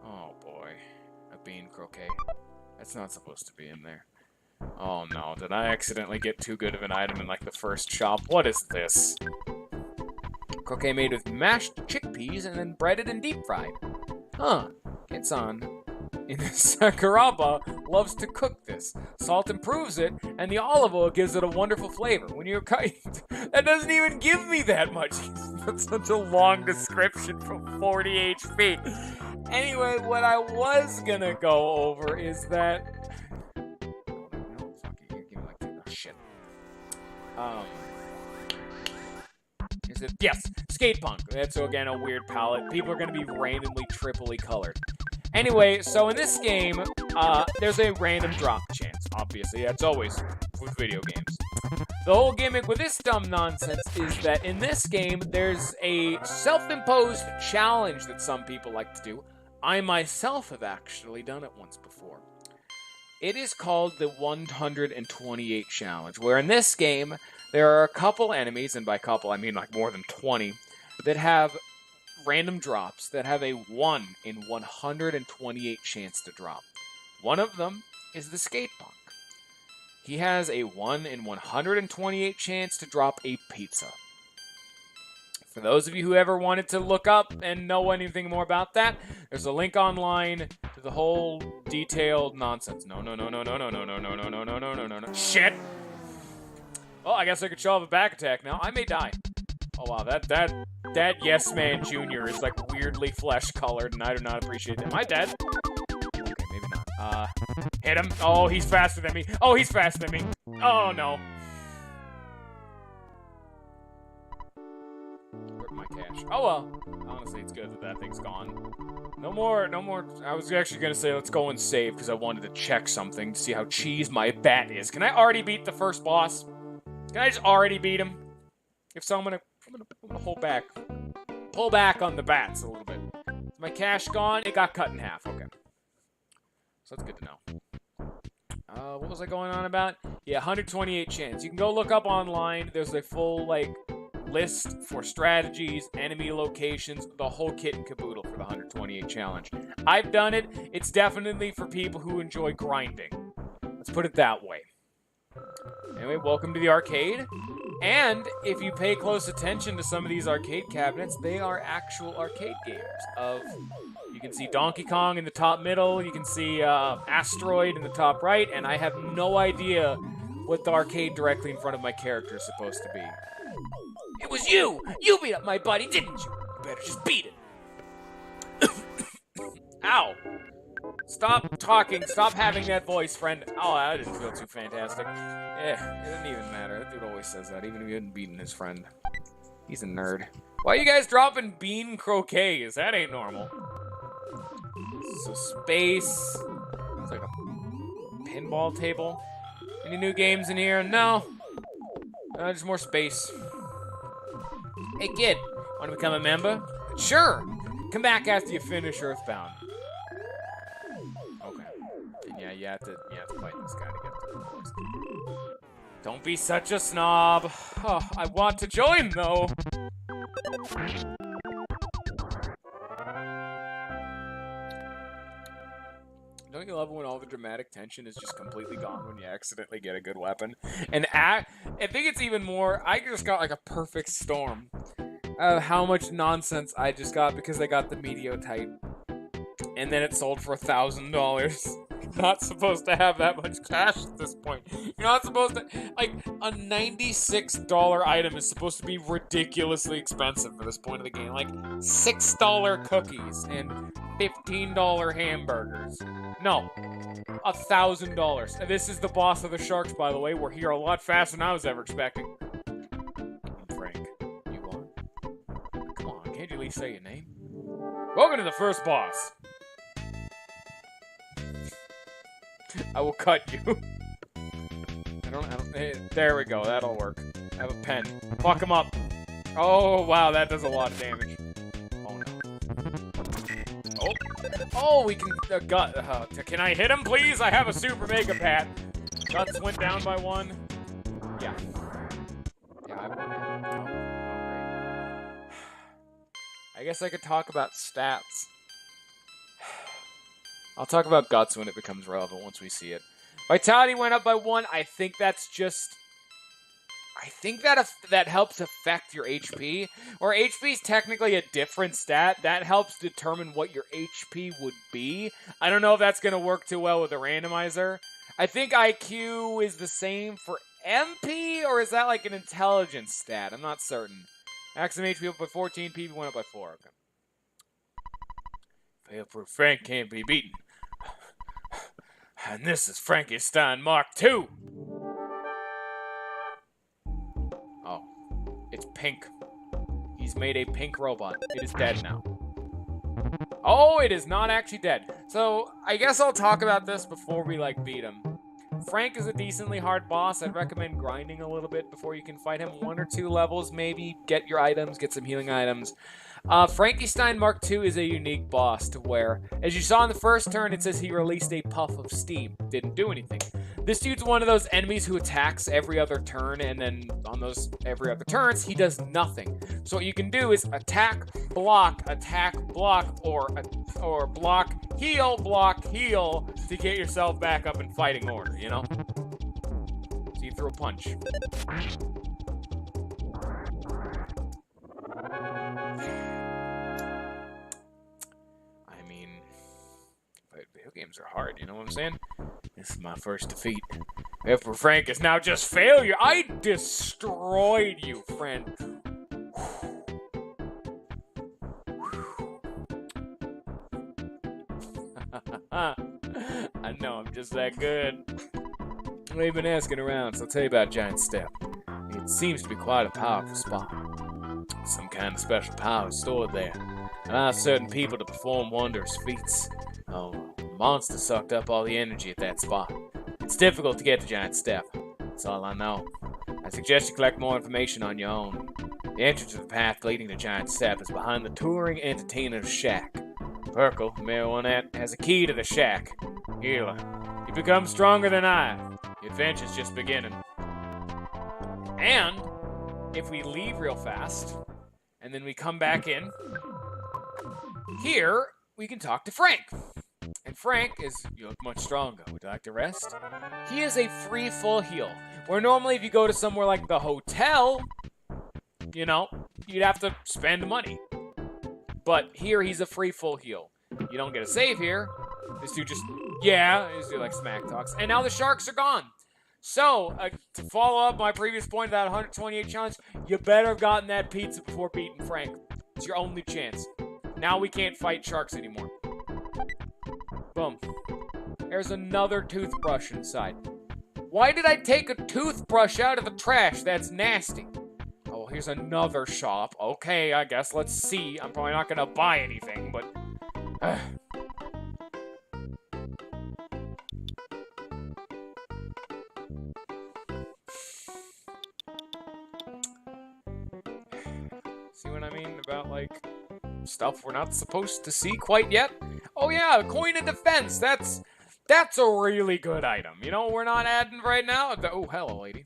Speaker 1: Oh boy. A bean croquet. That's not supposed to be in there. Oh no, did I accidentally get too good of an item in like the first shop? What is this? Croquet made with mashed chickpeas and then breaded and deep fried. Huh, it's on. In Sakuraba loves to cook this. Salt improves it, and the olive oil gives it a wonderful flavor. When you're that doesn't even give me that much. That's such a long description from 40 HP. Anyway, what I was gonna go over is that... Shit. Is it? Yes, skate punk. That's again a weird palette. People are going to be randomly triply colored. Anyway, so in this game, there's a random drop chance. Obviously, that's always with video games. The whole gimmick with this dumb nonsense is that in this game, there's a self-imposed challenge that some people like to do. I myself have actually done it once before. It is called the 128 Challenge, where in this game, there are a couple enemies, and by couple I mean like more than 20, that have random drops that have a 1 in 128 chance to drop. One of them is the skate punk. He has a 1 in 128 chance to drop a pizza. For those of you who ever wanted to look up and know anything more about that, there's a link online to the whole detailed nonsense. No. Shit! Well, I guess I could show off a back attack now. I may die. Oh wow, that Yes Man Jr. is like weirdly flesh colored, and I do not appreciate that. Am I dead? Okay, maybe not. Hit him. Oh, he's faster than me. Oh, he's faster than me. Oh no. My cash. Oh well. Honestly, it's good that that thing's gone. No more. I was actually gonna say let's go and save because I wanted to check something to see how cheese my bat is. Can I already beat the first boss? Can I just already beat him? If so, I'm gonna pull back. Pull back on the bats a little bit. Is my cash gone? It got cut in half. Okay. So that's good to know. What was I going on about? Yeah, 128 chance. You can go look up online. There's a full like list for strategies, enemy locations, the whole kit and caboodle for the 128 challenge. I've done it. It's definitely for people who enjoy grinding. Let's put it that way. Anyway, welcome to the arcade. And if you pay close attention to some of these arcade cabinets, they are actual arcade games. You can see Donkey Kong in the top middle, you can see Asteroid in the top right, and I have no idea what the arcade directly in front of my character is supposed to be.
Speaker 2: It was you! You beat up my buddy, didn't you? You better just beat it.
Speaker 1: Ow! Stop talking. Stop having that voice, friend. Oh, that didn't feel too fantastic. It doesn't even matter. That dude always says that, even if he hadn't beaten his friend. He's a nerd. Why are you guys dropping bean croquets? That ain't normal. So space. It's like a pinball table. Any new games in here? No. Just more space. Hey, kid. Want to become a member? Sure. Come back after you finish Earthbound. Okay. Yeah, you have to fight this guy to get through. Don't be such a snob. Oh, I want to join, though. Don't you love when all the dramatic tension is just completely gone when you accidentally get a good weapon? And I think it's even more, I just got like a perfect storm of how much nonsense I just got because I got the Meteorite. And then it sold for $1,000. You're not supposed to have that much cash at this point. You're not supposed to, like, a $96 item is supposed to be ridiculously expensive for this point of the game. Like, $6 cookies and $15 hamburgers. No, $1,000. And this is the boss of the Sharks, by the way. We're here a lot faster than I was ever expecting. I'm Frank. You are? Come on, can't you at least say your name? Welcome to the first boss. I will cut you. There we go, that'll work. I have a pen. Fuck him up. Oh, wow, that does a lot of damage. Oh, no. Oh, we can, can I hit him, please? I have a super mega pat. Guts went down by 1. Yeah. Yeah, I won it. Oh, great. I guess I could talk about stats. I'll talk about Guts when it becomes relevant once we see it. Vitality went up by 1. I think that's just... I think that helps affect your HP. Or HP is technically a different stat. That helps determine what your HP would be. I don't know if that's going to work too well with the randomizer. I think IQ is the same for MP, or is that like an intelligence stat? I'm not certain. Maximum HP up by 14, PV went up by 4. Okay. Fail-proof Frank can't be beaten. And this is Frankenstein Mark II. Oh, it's pink. He's made a pink robot. It is dead now. Oh, it is not actually dead. So, I guess I'll talk about this before we, like, beat him. Frank is a decently hard boss. I'd recommend grinding a little bit before you can fight him. 1 or 2 levels, maybe. Get your items, get some healing items. Frankenstein Mark II is a unique boss to where, as you saw in the first turn, it says he released a puff of steam. Didn't do anything. This dude's one of those enemies who attacks every other turn, and then on those every other turns, he does nothing. So what you can do is attack, block, or block, heal, to get yourself back up in fighting order, you know? So you throw a punch. Video games are hard, you know what I'm saying? This is my first defeat. Emperor Frank is now just failure. I destroyed you, friend. I know, I'm just that good. I've been asking around, so I'll tell you about Giant Step. It seems to be quite a powerful spot. Some kind of special power stored there. Allows certain people to perform wondrous feats. Oh, monster sucked up all the energy at that spot. It's difficult to get to Giant Step. That's all I know. I suggest you collect more information on your own. The entrance to the path leading to Giant Step is behind the touring entertainer's shack. Perkle, Marionette, has a key to the shack. Healr, you become stronger than I. The adventure's just beginning. And if we leave real fast, and then we come back in, here we can talk to Frank. And Frank is, you look much stronger. Would you like to rest? He is a free full heal. Where normally if you go to somewhere like the hotel, you know, you'd have to spend money. But here he's a free full heal. You don't get a save here. This dude just, this dude like smack talks. And now the sharks are gone. So, to follow up my previous point of that 128 challenge, you better have gotten that pizza before beating Frank. It's your only chance. Now we can't fight sharks anymore. Boom. There's another toothbrush inside. Why did I take a toothbrush out of the trash? That's nasty. Oh, here's another shop. Okay, I guess. Let's see. I'm probably not going to buy anything, but... See what I mean about, like, stuff we're not supposed to see quite yet? Oh yeah, a coin of defense. That's a really good item. You know what we're not adding right now? Oh, hello, lady.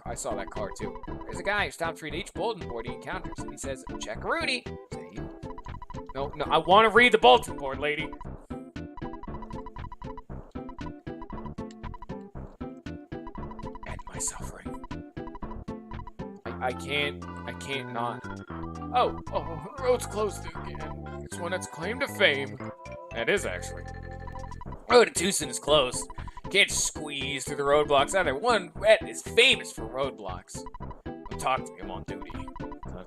Speaker 1: I saw that car, too. There's a guy who stops reading each bulletin board he encounters, and he says, check Rudy. No, I want to read the bulletin board, lady. End my suffering. I can't not. Oh, the road's closed again. It's one that's claim to fame. That is, actually. Road to Tucson is closed. You can't squeeze through the roadblocks either. One is famous for roadblocks. Don't talk to me, I'm on duty.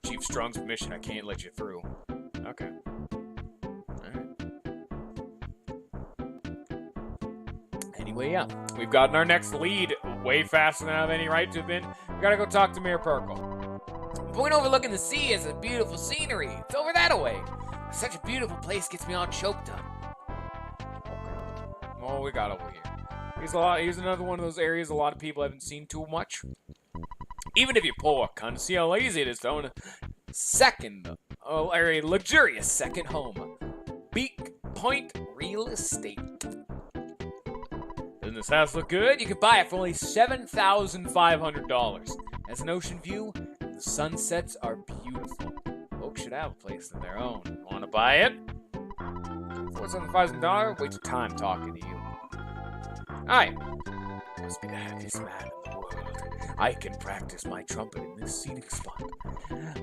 Speaker 1: Chief Strong's permission, I can't let you through. Okay. Alright. Anyway, yeah. We've gotten our next lead way faster than I have any right to have been. We gotta go talk to Mayor Perkle. The point overlooking the sea is a beautiful scenery. It's over that way. Such a beautiful place gets me all choked up. Okay. What we got over here? Here's another one of those areas a lot of people haven't seen too much. Even if you're poor, kind of see how lazy it is to own a luxurious second home. Beak Point Real Estate. Doesn't this house look good? You could buy it for only $7,500. Has an ocean view. The sunsets are beautiful. Folks should have a place of their own. Want to buy it? For $7,000? Waste your time talking to you. Alright. Must be the happiest man in the world. I can practice my trumpet in this scenic spot.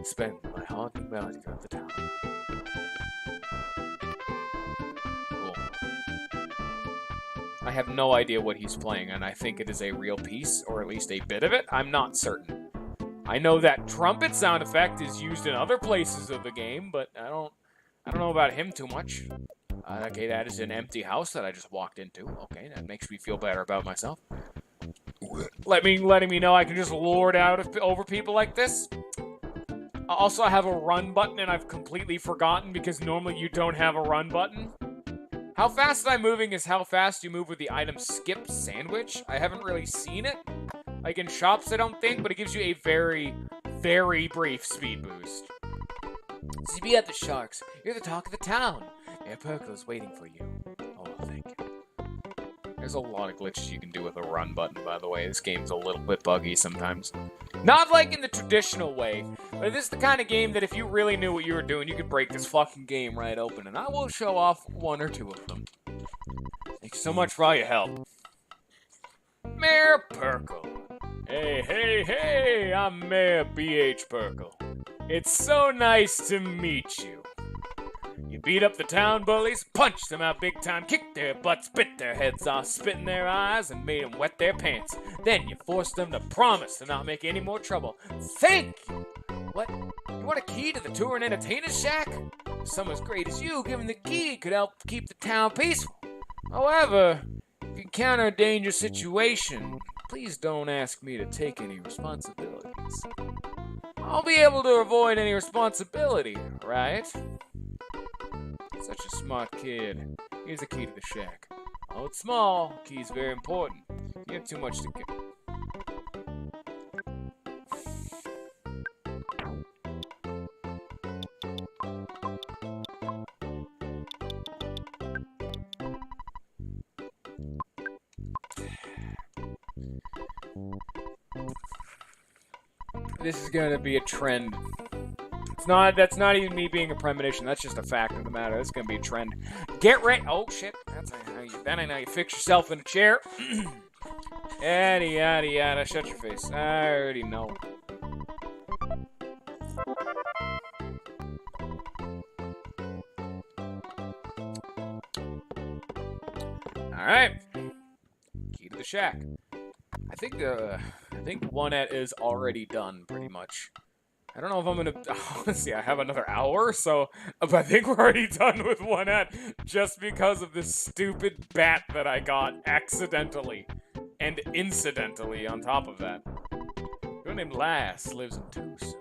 Speaker 1: Spend my haunting melody throughout the town. Cool. I have no idea what he's playing, and I think it is a real piece, or at least a bit of it. I'm not certain. I know that trumpet sound effect is used in other places of the game, but I don't know about him too much. Okay, that is an empty house that I just walked into. Okay, that makes me feel better about myself. Letting me know I can just lord out over people like this. Also, I have a run button, and I've completely forgotten because normally you don't have a run button. How fast I'm moving is how fast you move with the item skip sandwich. I haven't really seen it. Like in shops, I don't think, but it gives you a very, very brief speed boost. So be at the Sharks. You're the talk of the town. Mayor Perkle's waiting for you. Oh, thank you. There's a lot of glitches you can do with a run button, by the way. This game's a little bit buggy sometimes. Not like in the traditional way, but this is the kind of game that if you really knew what you were doing, you could break this fucking game right open, and I will show off one or two of them. Thank you so much for all your help. Mayor Perkle. Hey, I'm Mayor B.H. Perkle. It's so nice to meet you. You beat up the town bullies, punched them out big time, kicked their butts, bit their heads off, spit in their eyes, and made them wet their pants. Then you forced them to promise to not make any more trouble. Thank you! What? You want a key to the tour and entertainers shack? Someone as great as you giving the key could help keep the town peaceful. However, if you encounter a dangerous situation, please don't ask me to take any responsibilities. I'll be able to avoid any responsibility, right? Such a smart kid. Here's the key to the shack. Oh, it's small. The key's very important. You have too much to get. This is gonna be a trend. That's not even me being a premonition. That's just a fact of the matter. It's gonna be a trend. Get ready. Oh, shit. Then I know you fix yourself in a chair. Yada, yada, yada. Shut your face. I already know. Alright. Key to the shack. I think 1-et is already done, pretty much. I don't know if I'm gonna... Honestly, I have another hour, so... But I think we're already done with 1-et, just because of this stupid bat that I got accidentally. And incidentally, on top of that. A girl named Lass lives in Tucson.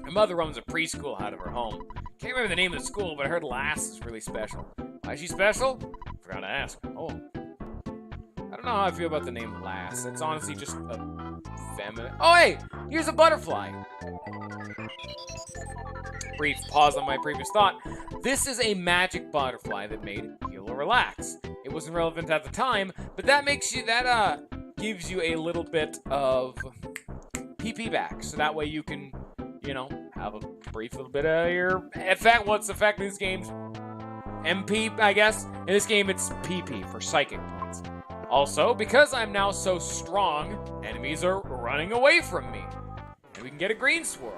Speaker 1: My mother runs a preschool out of her home. Can't remember the name of the school, but I heard Lass is really special. Why is she special? Forgot to ask. Oh. I don't know how I feel about the name Lass. It's honestly just a feminine... Oh, hey! Here's a butterfly! Brief pause on my previous thought. This is a magic butterfly that made Healr relax. It wasn't relevant at the time, but that gives you a little bit of PP back. So that way you can, you know, have a brief little bit of your... In fact, what's the effect in this game? MP, I guess? In this game, it's PP for psychic points. Also, because I'm now so strong, enemies are running away from me. And we can get a green swirl.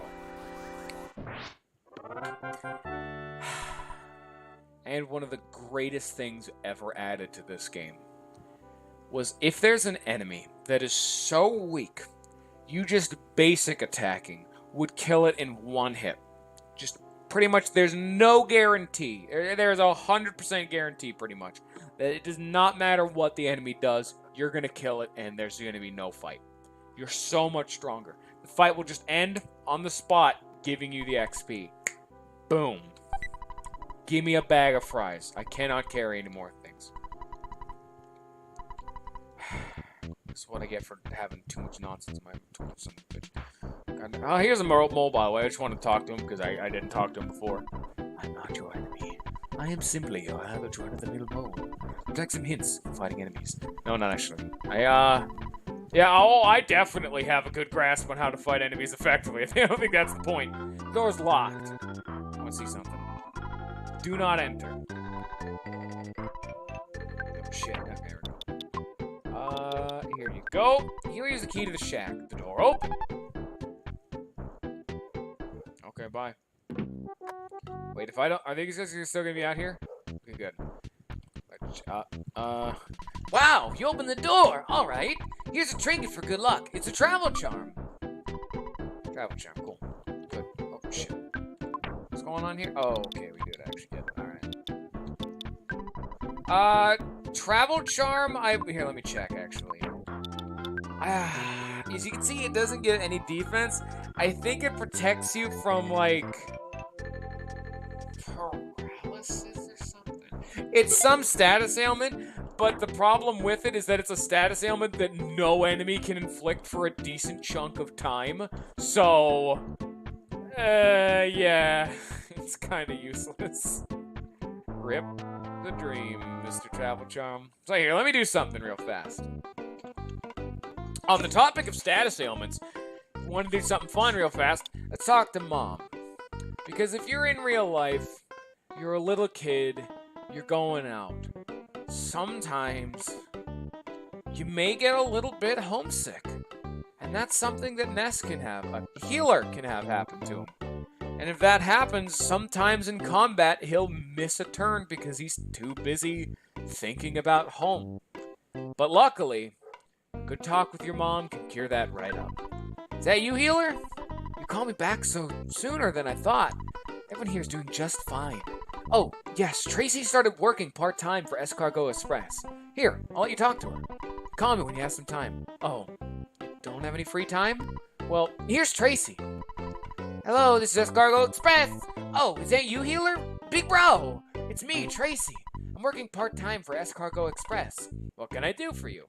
Speaker 1: And one of the greatest things ever added to this game was if there's an enemy that is so weak, you just basic attacking would kill it in one hit. Just pretty much, there's no guarantee. There's 100% guarantee, pretty much, that it does not matter what the enemy does, you're going to kill it, and there's going to be no fight. You're so much stronger. The fight will just end on the spot, giving you the XP. Boom. Give me a bag of fries. I cannot carry any more things. This is what I get for having too much nonsense in my tools. Oh, here's a mole, by the way. I just want to talk to him because I didn't talk to him before. I'm not your enemy. I am simply your average run-of-the-mill mole. Would like some hints for fighting enemies? No, not actually. I definitely have a good grasp on how to fight enemies effectively. I don't think that's the point. The door's locked. I want to see something. Do not enter. Oh, shit. There we go. Here you go. Here's the key to the shack. The door open. Okay, bye. Wait, if I don't... Are these guys still gonna be out here? Okay, good.
Speaker 2: Wow, you opened the door. All right. Here's a trinket for good luck. It's a travel charm.
Speaker 1: Travel charm, cool. Good. Oh, shit. What's going on here? Oh, okay, we did actually get it. Alright. Travel charm, here, let me check, actually. As you can see, it doesn't get any defense. I think it protects you from, like... paralysis or something? It's some status ailment, but the problem with it is that it's a status ailment that no enemy can inflict for a decent chunk of time. So... yeah, it's kind of useless. Rip the dream, Mr. Travel Charm. So here, let me do something real fast. On the topic of status ailments, want to do something fun real fast, let's talk to Mom. Because if you're in real life, you're a little kid, you're going out. Sometimes, you may get a little bit homesick. And that's something that Ness can have, a Healr can have happen to him. And if that happens, sometimes in combat, he'll miss a turn because he's too busy thinking about home. But luckily, good talk with your mom can cure that right up. Is that you, Healr? You called me back so sooner than I thought. Everyone here is doing just fine. Oh, yes, Tracy started working part-time for Escargot Express. Here, I'll let you talk to her. Call me when you have some time. Oh, you don't have any free time? Well, here's Tracy. Hello, this is Escargot Express. Oh, is that you, Healr? Big bro, it's me, Tracy. I'm working part-time for Escargot Express. What can I do for you?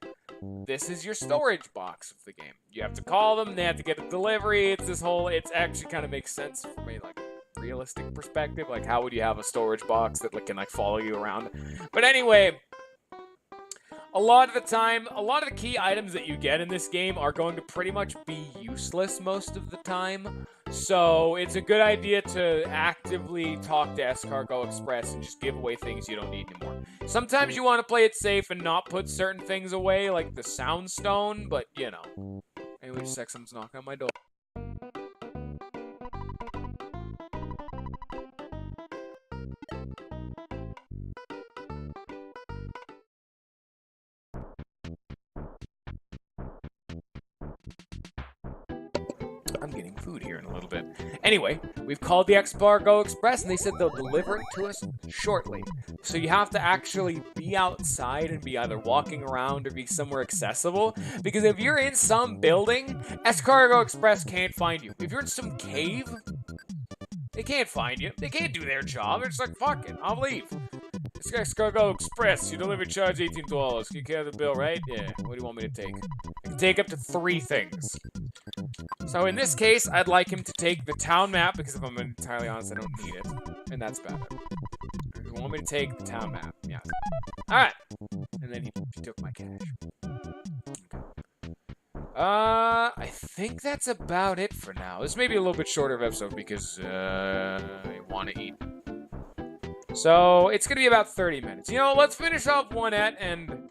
Speaker 1: This is your storage box of the game. You have to call them, they have to get a delivery. It's this whole, it actually kind of makes sense for me, like, realistic perspective. Like, how would you have a storage box that, like, can, like, follow you around? But anyway, a lot of the time, a lot of the key items that you get in this game are going to pretty much be useless most of the time. So it's a good idea to actively talk to Escargot Express and just give away things you don't need anymore. Sometimes you want to play it safe and not put certain things away, like the Sound Stone, but you know. Anyway, just a sec, someone's knocking on my door. I'm getting food here in a little bit. Anyway, we've called the Escargot Express, and they said they'll deliver it to us shortly. So you have to actually be outside and be either walking around or be somewhere accessible. Because if you're in some building, Escargot Express can't find you. If you're in some cave, they can't find you. They can't do their job. They're just like, fuck it, I'll leave. This Escargot Express, you delivery charge $18. You care the bill, right? Yeah, what do you want me to take? I can take up to 3 things. So in this case, I'd like him to take the town map, because if I'm entirely honest, I don't need it. And that's about it. You want me to take the town map? Yeah. Alright. And then he took my cash. Okay. I think that's about it for now. This may be a little bit shorter of episode because, I want to eat. So, it's going to be about 30 minutes. You know, let's finish off one and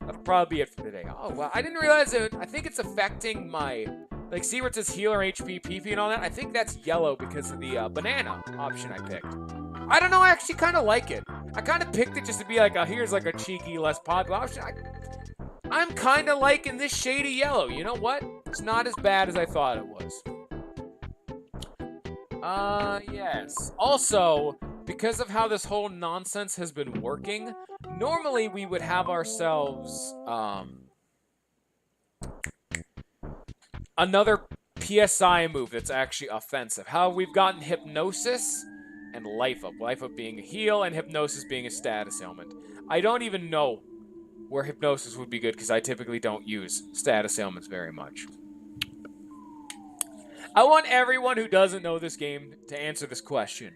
Speaker 1: that'll probably be it for today. Oh, well, I didn't realize it. I think it's affecting my... Like, see where it says Healr, HP, PP, and all that? I think that's yellow because of the banana option I picked. I don't know, I actually kind of like it. I kind of picked it just to be like, here's like a cheeky, less popular option. I'm kind of liking this shade of yellow. You know what? It's not as bad as I thought it was. Yes. Also, because of how this whole nonsense has been working, normally we would have ourselves, another PSI move that's actually offensive. How we've gotten Hypnosis and Life Up. Life Up being a heal and Hypnosis being a status ailment. I don't even know where Hypnosis would be good because I typically don't use status ailments very much. I want everyone who doesn't know this game to answer this question.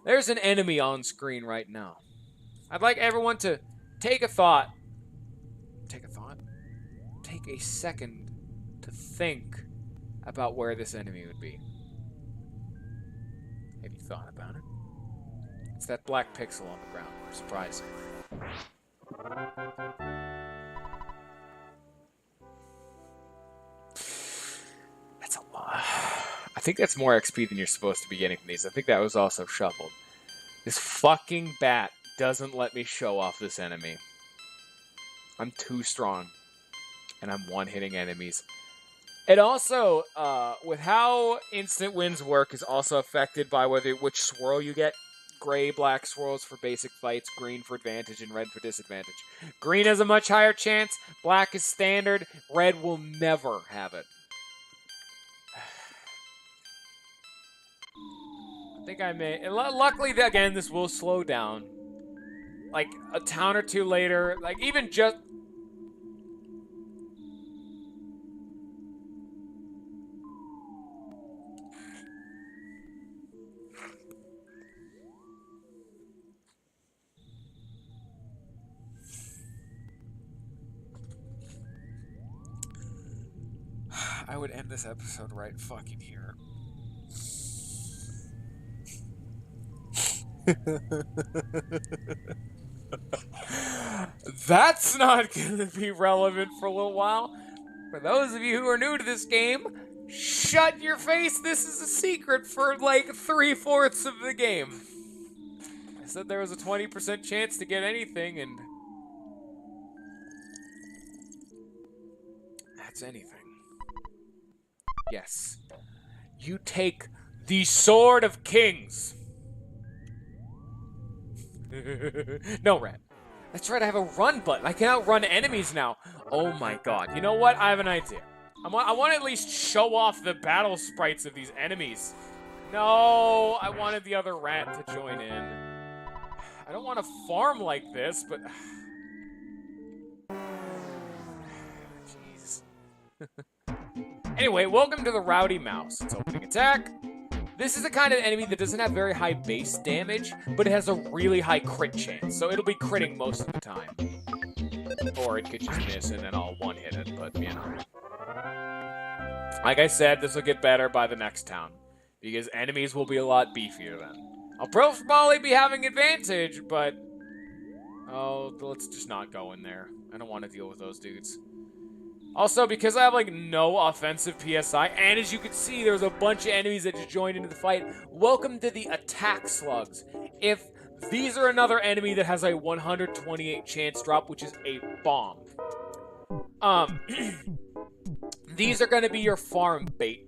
Speaker 1: There's an enemy on screen right now. I'd like everyone to take a thought. Take a thought? Take a second to think about where this enemy would be. Have you thought about it? It's that black pixel on the ground. Surprising. That's a lot. I think that's more XP than you're supposed to be getting from these. I think that was also shuffled. This fucking bat doesn't let me show off this enemy. I'm too strong. And I'm one-hitting enemies. It also, with how instant wins work, is also affected by which swirl you get. Gray, black swirls for basic fights, green for advantage, and red for disadvantage. Green has a much higher chance, black is standard, red will never have it. I think I may... Luckily, again, this will slow down. Like, a town or two later, like, even just... I would end this episode right fucking here. That's not gonna be relevant for a little while. For those of you who are new to this game, shut your face. This is a secret for like 3/4 of the game. I said there was a 20% chance to get anything, and that's anything. Yes. You take the Sword of Kings. No, Rat. That's right, I have a run button. I can outrun enemies now. Oh my god. You know what? I have an idea. I want to at least show off the battle sprites of these enemies. No, I wanted the other rat to join in. I don't want to farm like this, but... Jeez. Anyway, welcome to the Rowdy Mouse. It's opening attack. This is the kind of enemy that doesn't have very high base damage, but it has a really high crit chance, so it'll be critting most of the time. Or it could just miss and then I'll one-hit it, but, you know. Like I said, this will get better by the next town. Because enemies will be a lot beefier then. I'll probably be having advantage, but... Oh, let's just not go in there. I don't want to deal with those dudes. Also, because I have, like, no offensive PSI, and as you can see, there's a bunch of enemies that just joined into the fight. Welcome to the attack slugs. If these are another enemy that has a 128 chance drop, which is a bomb. These are going to be your farm bait.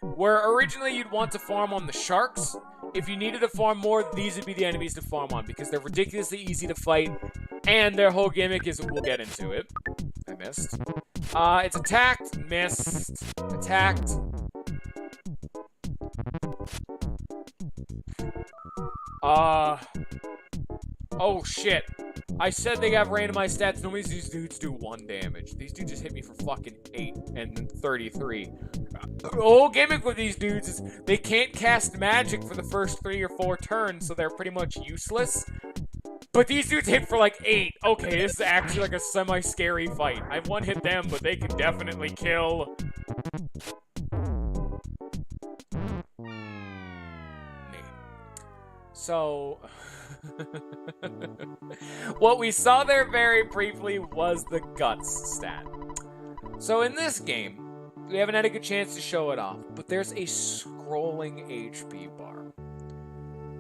Speaker 1: Where originally you'd want to farm on the sharks, if you needed to farm more, these would be the enemies to farm on, because they're ridiculously easy to fight, and their whole gimmick is, we'll get into it. I missed. It's attacked, missed, attacked. Oh shit. I said they have randomized stats. None of these dudes do 1 damage. These dudes just hit me for fucking 8 and then 33. The whole gimmick with these dudes is they can't cast magic for the first 3 or 4 turns, so they're pretty much useless. But these dudes hit for like 8. Okay, this is actually like a semi-scary fight. I've one-hit them, but they can definitely kill... me. So... what we saw there very briefly was the guts stat. So in this game, we haven't had a good chance to show it off, but there's a scrolling HP bar.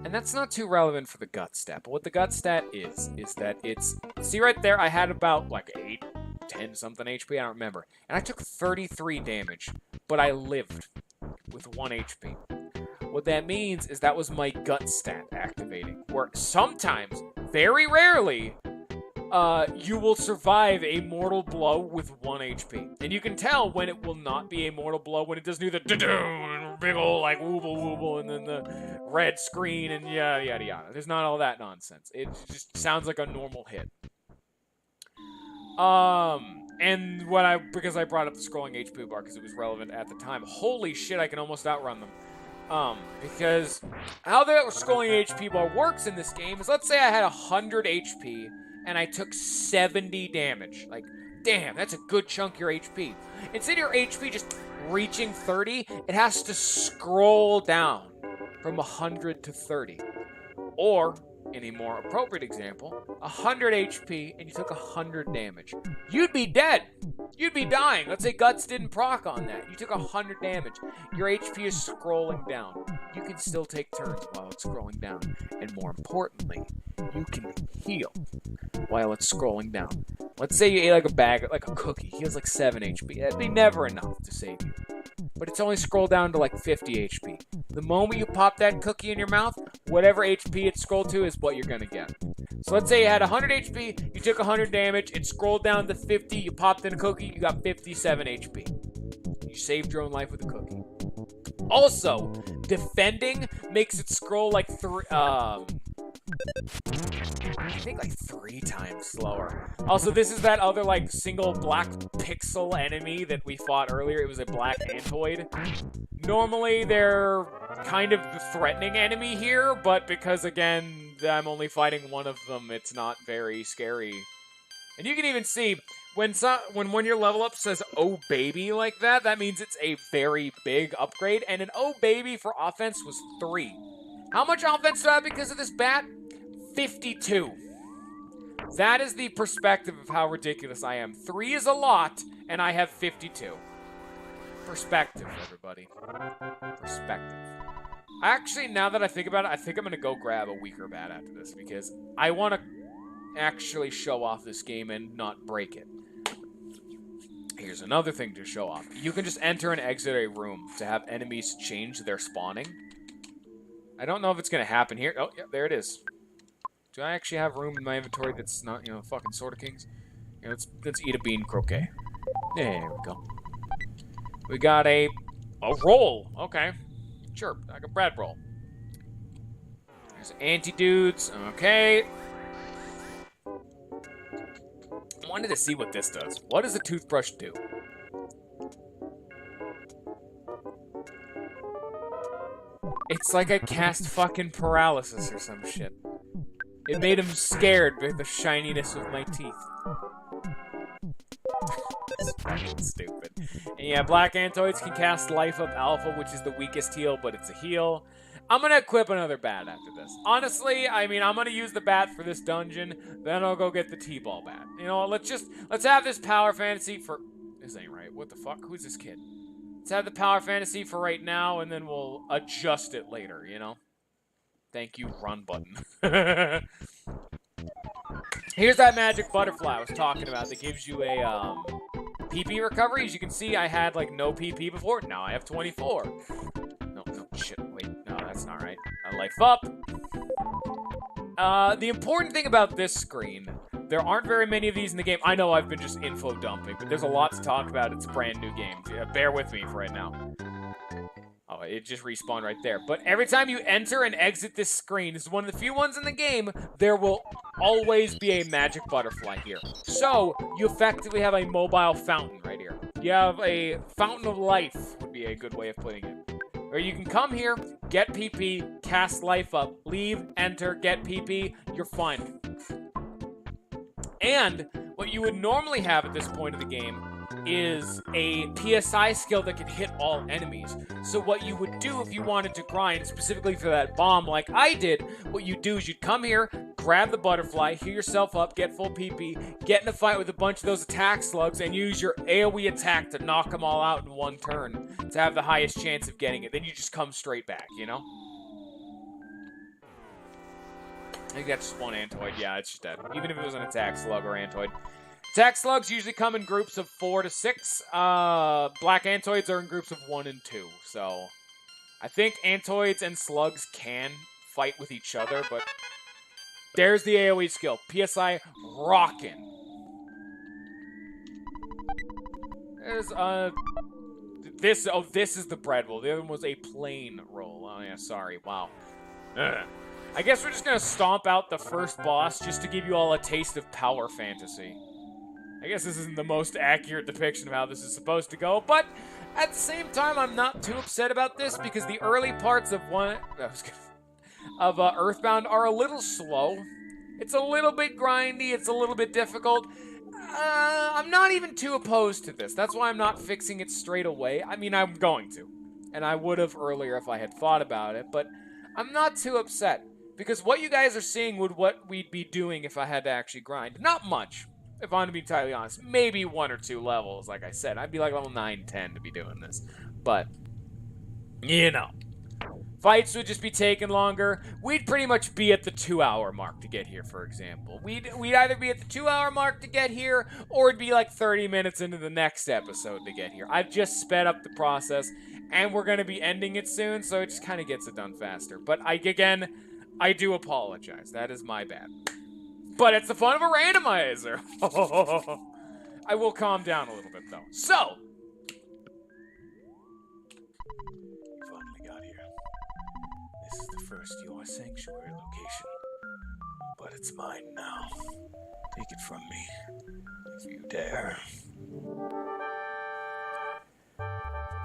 Speaker 1: And that's not too relevant for the gut stat, but what the gut stat is that it's... See right there, I had about like 8, 10 something HP, I don't remember. And I took 33 damage, but I lived with 1 HP. What that means is that was my gut stat activating, where sometimes, very rarely, you will survive a mortal blow with 1 HP. And you can tell when it will not be a mortal blow when it doesn't do the da-doo, big ol' like wooble wooble, and then the red screen, and yada yada yada. There's not all that nonsense. It just sounds like a normal hit. And because I brought up the scrolling HP bar because it was relevant at the time. Holy shit, I can almost outrun them. Because how the scrolling HP bar works in this game is, let's say I had 100 HP and I took 70 damage. Like, damn, that's a good chunk of your HP. Instead of your HP just reaching 30, it has to scroll down from 100 to 30. Or, in a more appropriate example, 100 HP and you took 100 damage. You'd be dead. You'd be dying. Let's say Guts didn't proc on that. You took 100 damage. Your HP is scrolling down. You can still take turns while it's scrolling down. And more importantly, you can heal while it's scrolling down. Let's say you ate like a bag, like a cookie. Heals like 7 HP. That'd be never enough to save you. But it's only scrolled down to like 50 HP. The moment you pop that cookie in your mouth, whatever HP it scrolled to is what you're gonna get. So let's say you had 100 HP, you took 100 damage, it scrolled down to 50, you popped in a cookie, you got 57 HP. You saved your own life with a cookie. Also, defending makes it scroll like I think like 3 times slower. Also, this is that other like single black pixel enemy that we fought earlier. It was a black Antoid. Normally, they're kind of the threatening enemy here, but because, again, I'm only fighting one of them, it's not very scary. And you can even see, when your level up says, oh baby, like that, that means it's a very big upgrade, and an oh baby for offense was 3. How much offense do I have because of this bat? 52. That is the perspective of how ridiculous I am. 3 is a lot, and I have 52. Perspective, everybody. Perspective. Actually, now that I think about it, I think I'm going to go grab a weaker bat after this, because I want to actually show off this game and not break it. Here's another thing to show off. You can just enter and exit a room to have enemies change their spawning. I don't know if it's going to happen here. Oh, yeah, there it is. Do I actually have room in my inventory that's not, you know, fucking Sword of Kings? Yeah, let's eat a bean croquet. There we go. We got a roll. Okay. Sure, like a bread roll. There's anti-dudes. Okay. I wanted to see what this does. What does the toothbrush do? It's like I cast fucking paralysis or some shit. It made him scared with the shininess of my teeth. Fucking stupid. And yeah, black Antoids can cast Life Up Alpha, which is the weakest heal, but it's a heal. I'm gonna equip another bat after this. Honestly, I mean, I'm gonna use the bat for this dungeon, then I'll go get the T-ball bat. You know, let's have this power fantasy for... This ain't right. What the fuck? Who's this kid? Let's have the power fantasy for right now, and then we'll adjust it later, you know? Thank you, run button. Here's that magic butterfly I was talking about that gives you a, PP recovery. As you can see, I had, like, no PP before. Now I have 24. No, shit, wait. No, that's not right. I life up. The important thing about this screen, there aren't very many of these in the game. I know I've been just info dumping, but there's a lot to talk about. It's a brand new game. Yeah, bear with me for right now. Oh, it just respawned right there. But every time you enter and exit this screen, this is one of the few ones in the game, there will always be a magic butterfly here. So, you effectively have a mobile fountain right here. You have a fountain of life, would be a good way of putting it. Or you can come here, get PP, cast life up, leave, enter, get PP, you're fine. And what you would normally have at this point of the game is a PSI skill that can hit all enemies. So what you would do if you wanted to grind, specifically for that bomb like I did, what you'd do is you'd come here, grab the butterfly, heal yourself up, get full PP, get in a fight with a bunch of those attack slugs, and use your AoE attack to knock them all out in one turn to have the highest chance of getting it. Then you just come straight back, you know? I think that's just one Antoid. Yeah, it's just dead. Even if it was an attack slug or Antoid. Attack slugs usually come in groups of 4 to 6. Black Antoids are in groups of 1 and 2. So, I think Antoids and slugs can fight with each other, but there's the AoE skill. PSI rockin'. There's, this is the bread roll. The other one was a plain roll. Oh, yeah, sorry. Wow. Ugh. I guess we're just gonna stomp out the first boss just to give you all a taste of power fantasy. I guess this isn't the most accurate depiction of how this is supposed to go, but at the same time, I'm not too upset about this because the early parts of Earthbound are a little slow. It's a little bit grindy. It's a little bit difficult. I'm not even too opposed to this. That's why I'm not fixing it straight away. I mean, I'm going to, and I would have earlier if I had thought about it, but I'm not too upset. Because what you guys are seeing would what we'd be doing if I had to actually grind. Not much, if I'm going to be entirely honest. Maybe 1 or 2 levels, like I said. I'd be like level 9, 10 to be doing this. But, you know. Fights would just be taking longer. We'd pretty much be at the 2-hour mark to get here, for example. We'd either be at the 2-hour mark to get here, or it'd be like 30 minutes into the next episode to get here. I've just sped up the process, and we're going to be ending it soon, so it just kind of gets it done faster. But I do apologize. That is my bad. But it's the fun of a randomizer. I will calm down a little bit, though. So. Finally got here. This is the first Your Sanctuary location. But it's mine now. Take it from me. If you dare.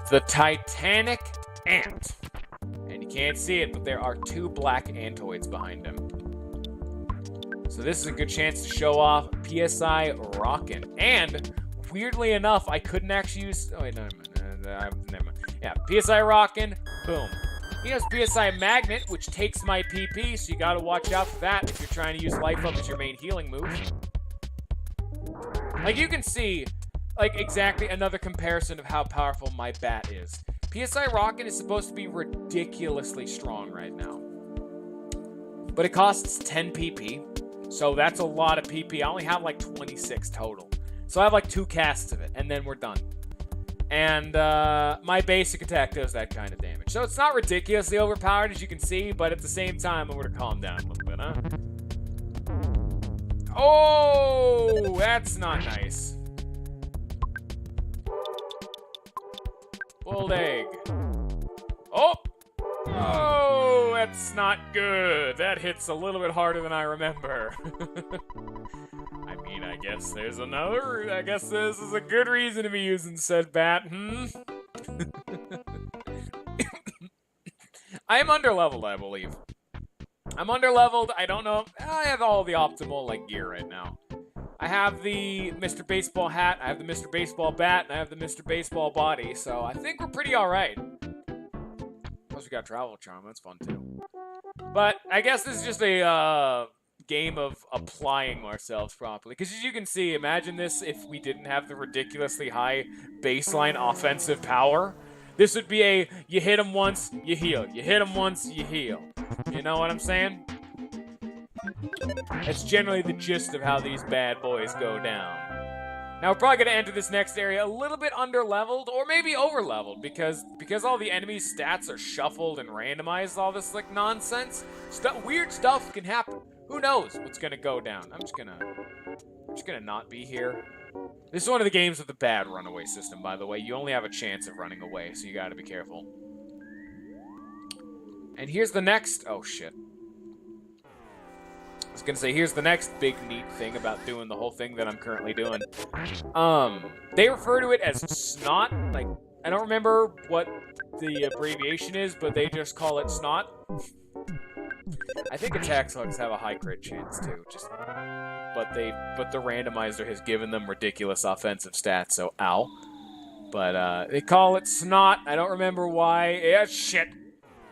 Speaker 1: The Titanic Ant. And you can't see it, but there are 2 black Antoids behind him. So this is a good chance to show off PSI Rockin'. And, weirdly enough, I couldn't actually use... Oh, wait, no, never mind. Yeah, PSI Rockin', boom. He has PSI Magnet, which takes my PP, so you gotta watch out for that if you're trying to use Life Up as your main healing move. Like, you can see, like, exactly another comparison of how powerful my bat is. PSI Rockin' is supposed to be ridiculously strong right now. But it costs 10 PP, so that's a lot of PP. I only have like 26 total. So I have like 2 casts of it, and then we're done. And my basic attack does that kind of damage. So it's not ridiculously overpowered, as you can see, but at the same time, I'm going to calm down a little bit, huh? Oh, that's not nice. Boiled egg. Oh! Oh, that's not good. That hits a little bit harder than I remember. I mean, I guess there's another. I guess this is a good reason to be using said bat, I am underleveled, I believe. I'm underleveled. I don't know. I have all the optimal, like, gear right now. I have the Mr. Baseball hat, I have the Mr. Baseball bat, and I have the Mr. Baseball body, so I think we're pretty alright. Plus we got Travel Charm, that's fun too. But I guess this is just a game of applying ourselves properly. Because as you can see, imagine this if we didn't have the ridiculously high baseline offensive power. This would be a, you hit him once, you heal. You hit him once, you heal. You know what I'm saying? That's generally the gist of how these bad boys go down. Now, we're probably going to enter this next area a little bit under-leveled, or maybe over-leveled, because all the enemies' stats are shuffled and randomized, all this, like, nonsense. Weird stuff can happen. Who knows what's going to go down? I'm just gonna not be here. This is one of the games with the bad runaway system, by the way. You only have a chance of running away, so you gotta be careful. And here's the next... Oh, shit. I was gonna say, here's the next big neat thing about doing the whole thing that I'm currently doing. They refer to it as snot. Like, I don't remember what the abbreviation is, but they just call it snot. I think attack slugs have a high crit chance too, but the randomizer has given them ridiculous offensive stats, so ow. But they call it snot. I don't remember why. Yeah, shit.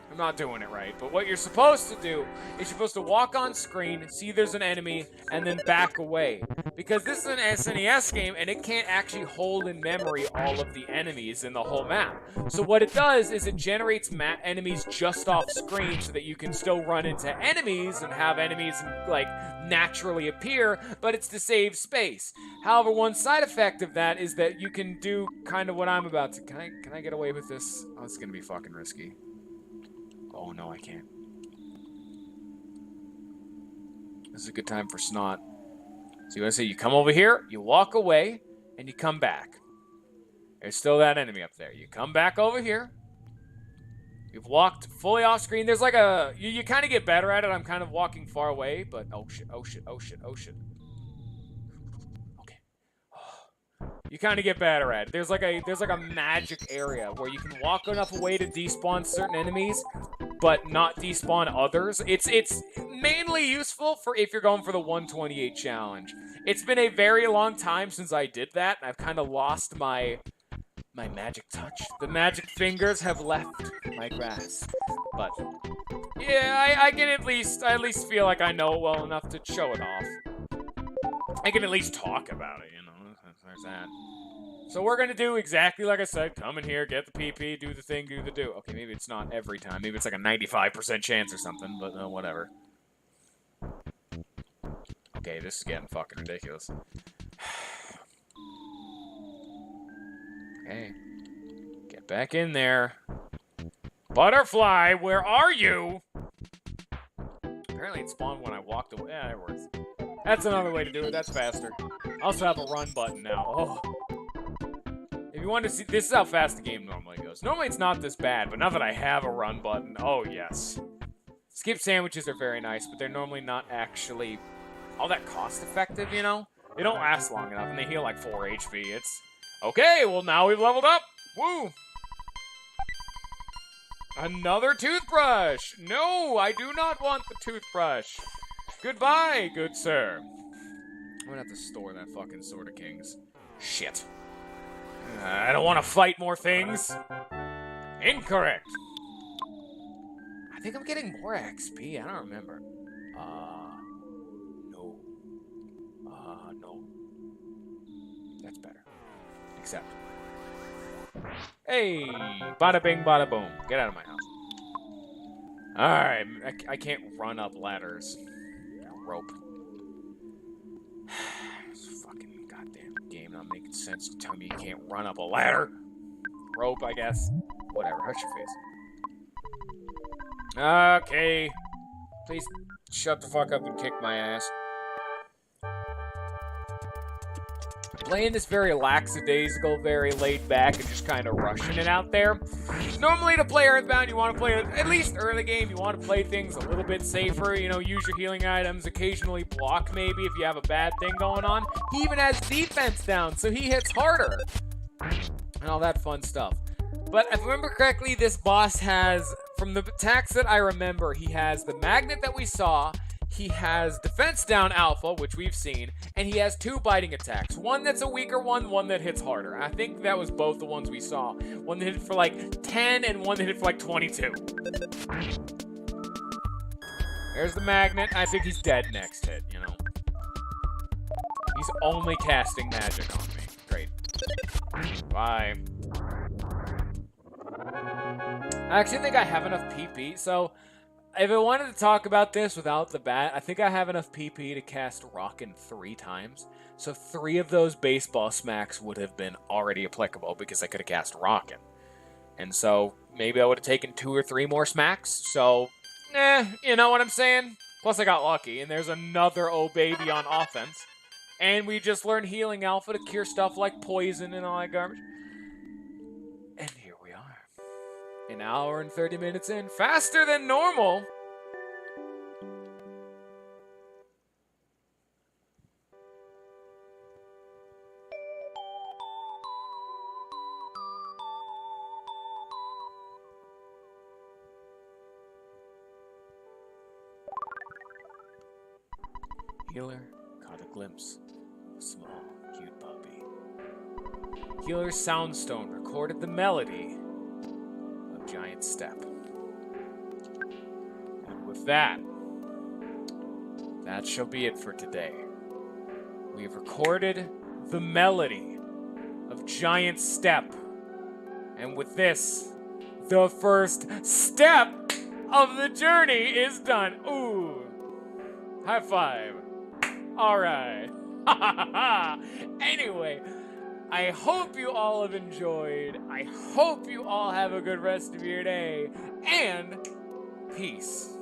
Speaker 1: I'm not doing it right. But what you're supposed to do is you're supposed to walk on screen, see there's an enemy, and then back away. Because this is an SNES game, and it can't actually hold in memory all of the enemies in the whole map. So what it does is it generates enemies just off screen so that you can still run into enemies and have enemies, like, naturally appear, but it's to save space. However, one side effect of that is that you can do kind of what I'm about to... Can I get away with this? Oh, it's gonna be fucking risky. Oh, no, I can't. This is a good time for snot. So you want to say you come over here, you walk away, and you come back. There's still that enemy up there. You come back over here. You've walked fully off screen. There's like a... You kind of get better at it. I'm kind of walking far away, but... Oh, shit, oh, shit, oh, shit, oh, shit. Okay. You kind of get better at it. There's like a magic area where you can walk enough away to despawn certain enemies, but not despawn others. It's mainly useful for if you're going for the 128 challenge. It's been a very long time since I did that, and I've kind of lost my magic touch. The magic fingers have left my grasp. But yeah, I can at least feel like I know it well enough to show it off. I can at least talk about it, you know. There's that. So we're going to do exactly like I said. Come in here, get the PP, do the thing, do the do. Okay, maybe it's not every time. Maybe it's like a 95% chance or something, but whatever. Okay, this is getting fucking ridiculous. Okay. Get back in there. Butterfly, where are you? Apparently it spawned when I walked away. Yeah, it works. That's another way to do it. That's faster. I also have a run button now. Oh. If you want to see, this is how fast the game normally goes. Normally it's not this bad, but now that I have a run button, oh yes. Skip sandwiches are very nice, but they're normally not actually all that cost effective, you know? They don't last long enough, and they heal like 4 HP. It's... Okay, well now we've leveled up! Woo! Another toothbrush! No, I do not want the toothbrush! Goodbye, good sir. I'm gonna have to store that fucking Sword of Kings. Shit. I don't want to fight more things. Incorrect. I think I'm getting more XP. I don't remember. No. No. That's better. Except. Hey! Bada bing, bada boom. Get out of my house. Alright. I can't run up ladders. Rope. This fucking goddamn game not making sense. You tell me you can't run up a ladder. Rope, I guess. Whatever. Hush your face. Okay. Please shut the fuck up and kick my ass. Playing this very lackadaisical, very laid back, and just kind of rushing it out there. Normally to play Earthbound, you want to play, at least early game, you want to play things a little bit safer, you know, use your healing items, occasionally block maybe if you have a bad thing going on. He even has defense down, so he hits harder. And all that fun stuff. But if I remember correctly, this boss has, from the attacks that I remember, he has the magnet that we saw, he has defense down alpha, which we've seen, and he has 2 biting attacks. One that's a weaker one that hits harder. I think that was both the ones we saw. One that hit for like 10 and one that hit for like 22. There's the magnet. I think he's dead next hit, you know. He's only casting magic on me. Great. Bye. I actually think I have enough PP, so if I wanted to talk about this without the bat, I think I have enough PP to cast Rockin' 3 times. So 3 of those baseball smacks would have been already applicable because I could have cast Rockin'. And so maybe I would have taken 2 or 3 more smacks. So, you know what I'm saying? Plus I got lucky, and there's another oh baby on offense. And we just learned Healing Alpha to cure stuff like poison and all that garbage. And here we are. An hour and 30 minutes in. Faster than normal. Healr caught a glimpse of a small, cute puppy. Healr's soundstone recorded the melody of Giant Step. And with that, that shall be it for today. We have recorded the melody of Giant Step. And with this, the first step of the journey is done. Ooh. High five. All right. Anyway, I hope you all have enjoyed. I hope you all have a good rest of your day. And peace.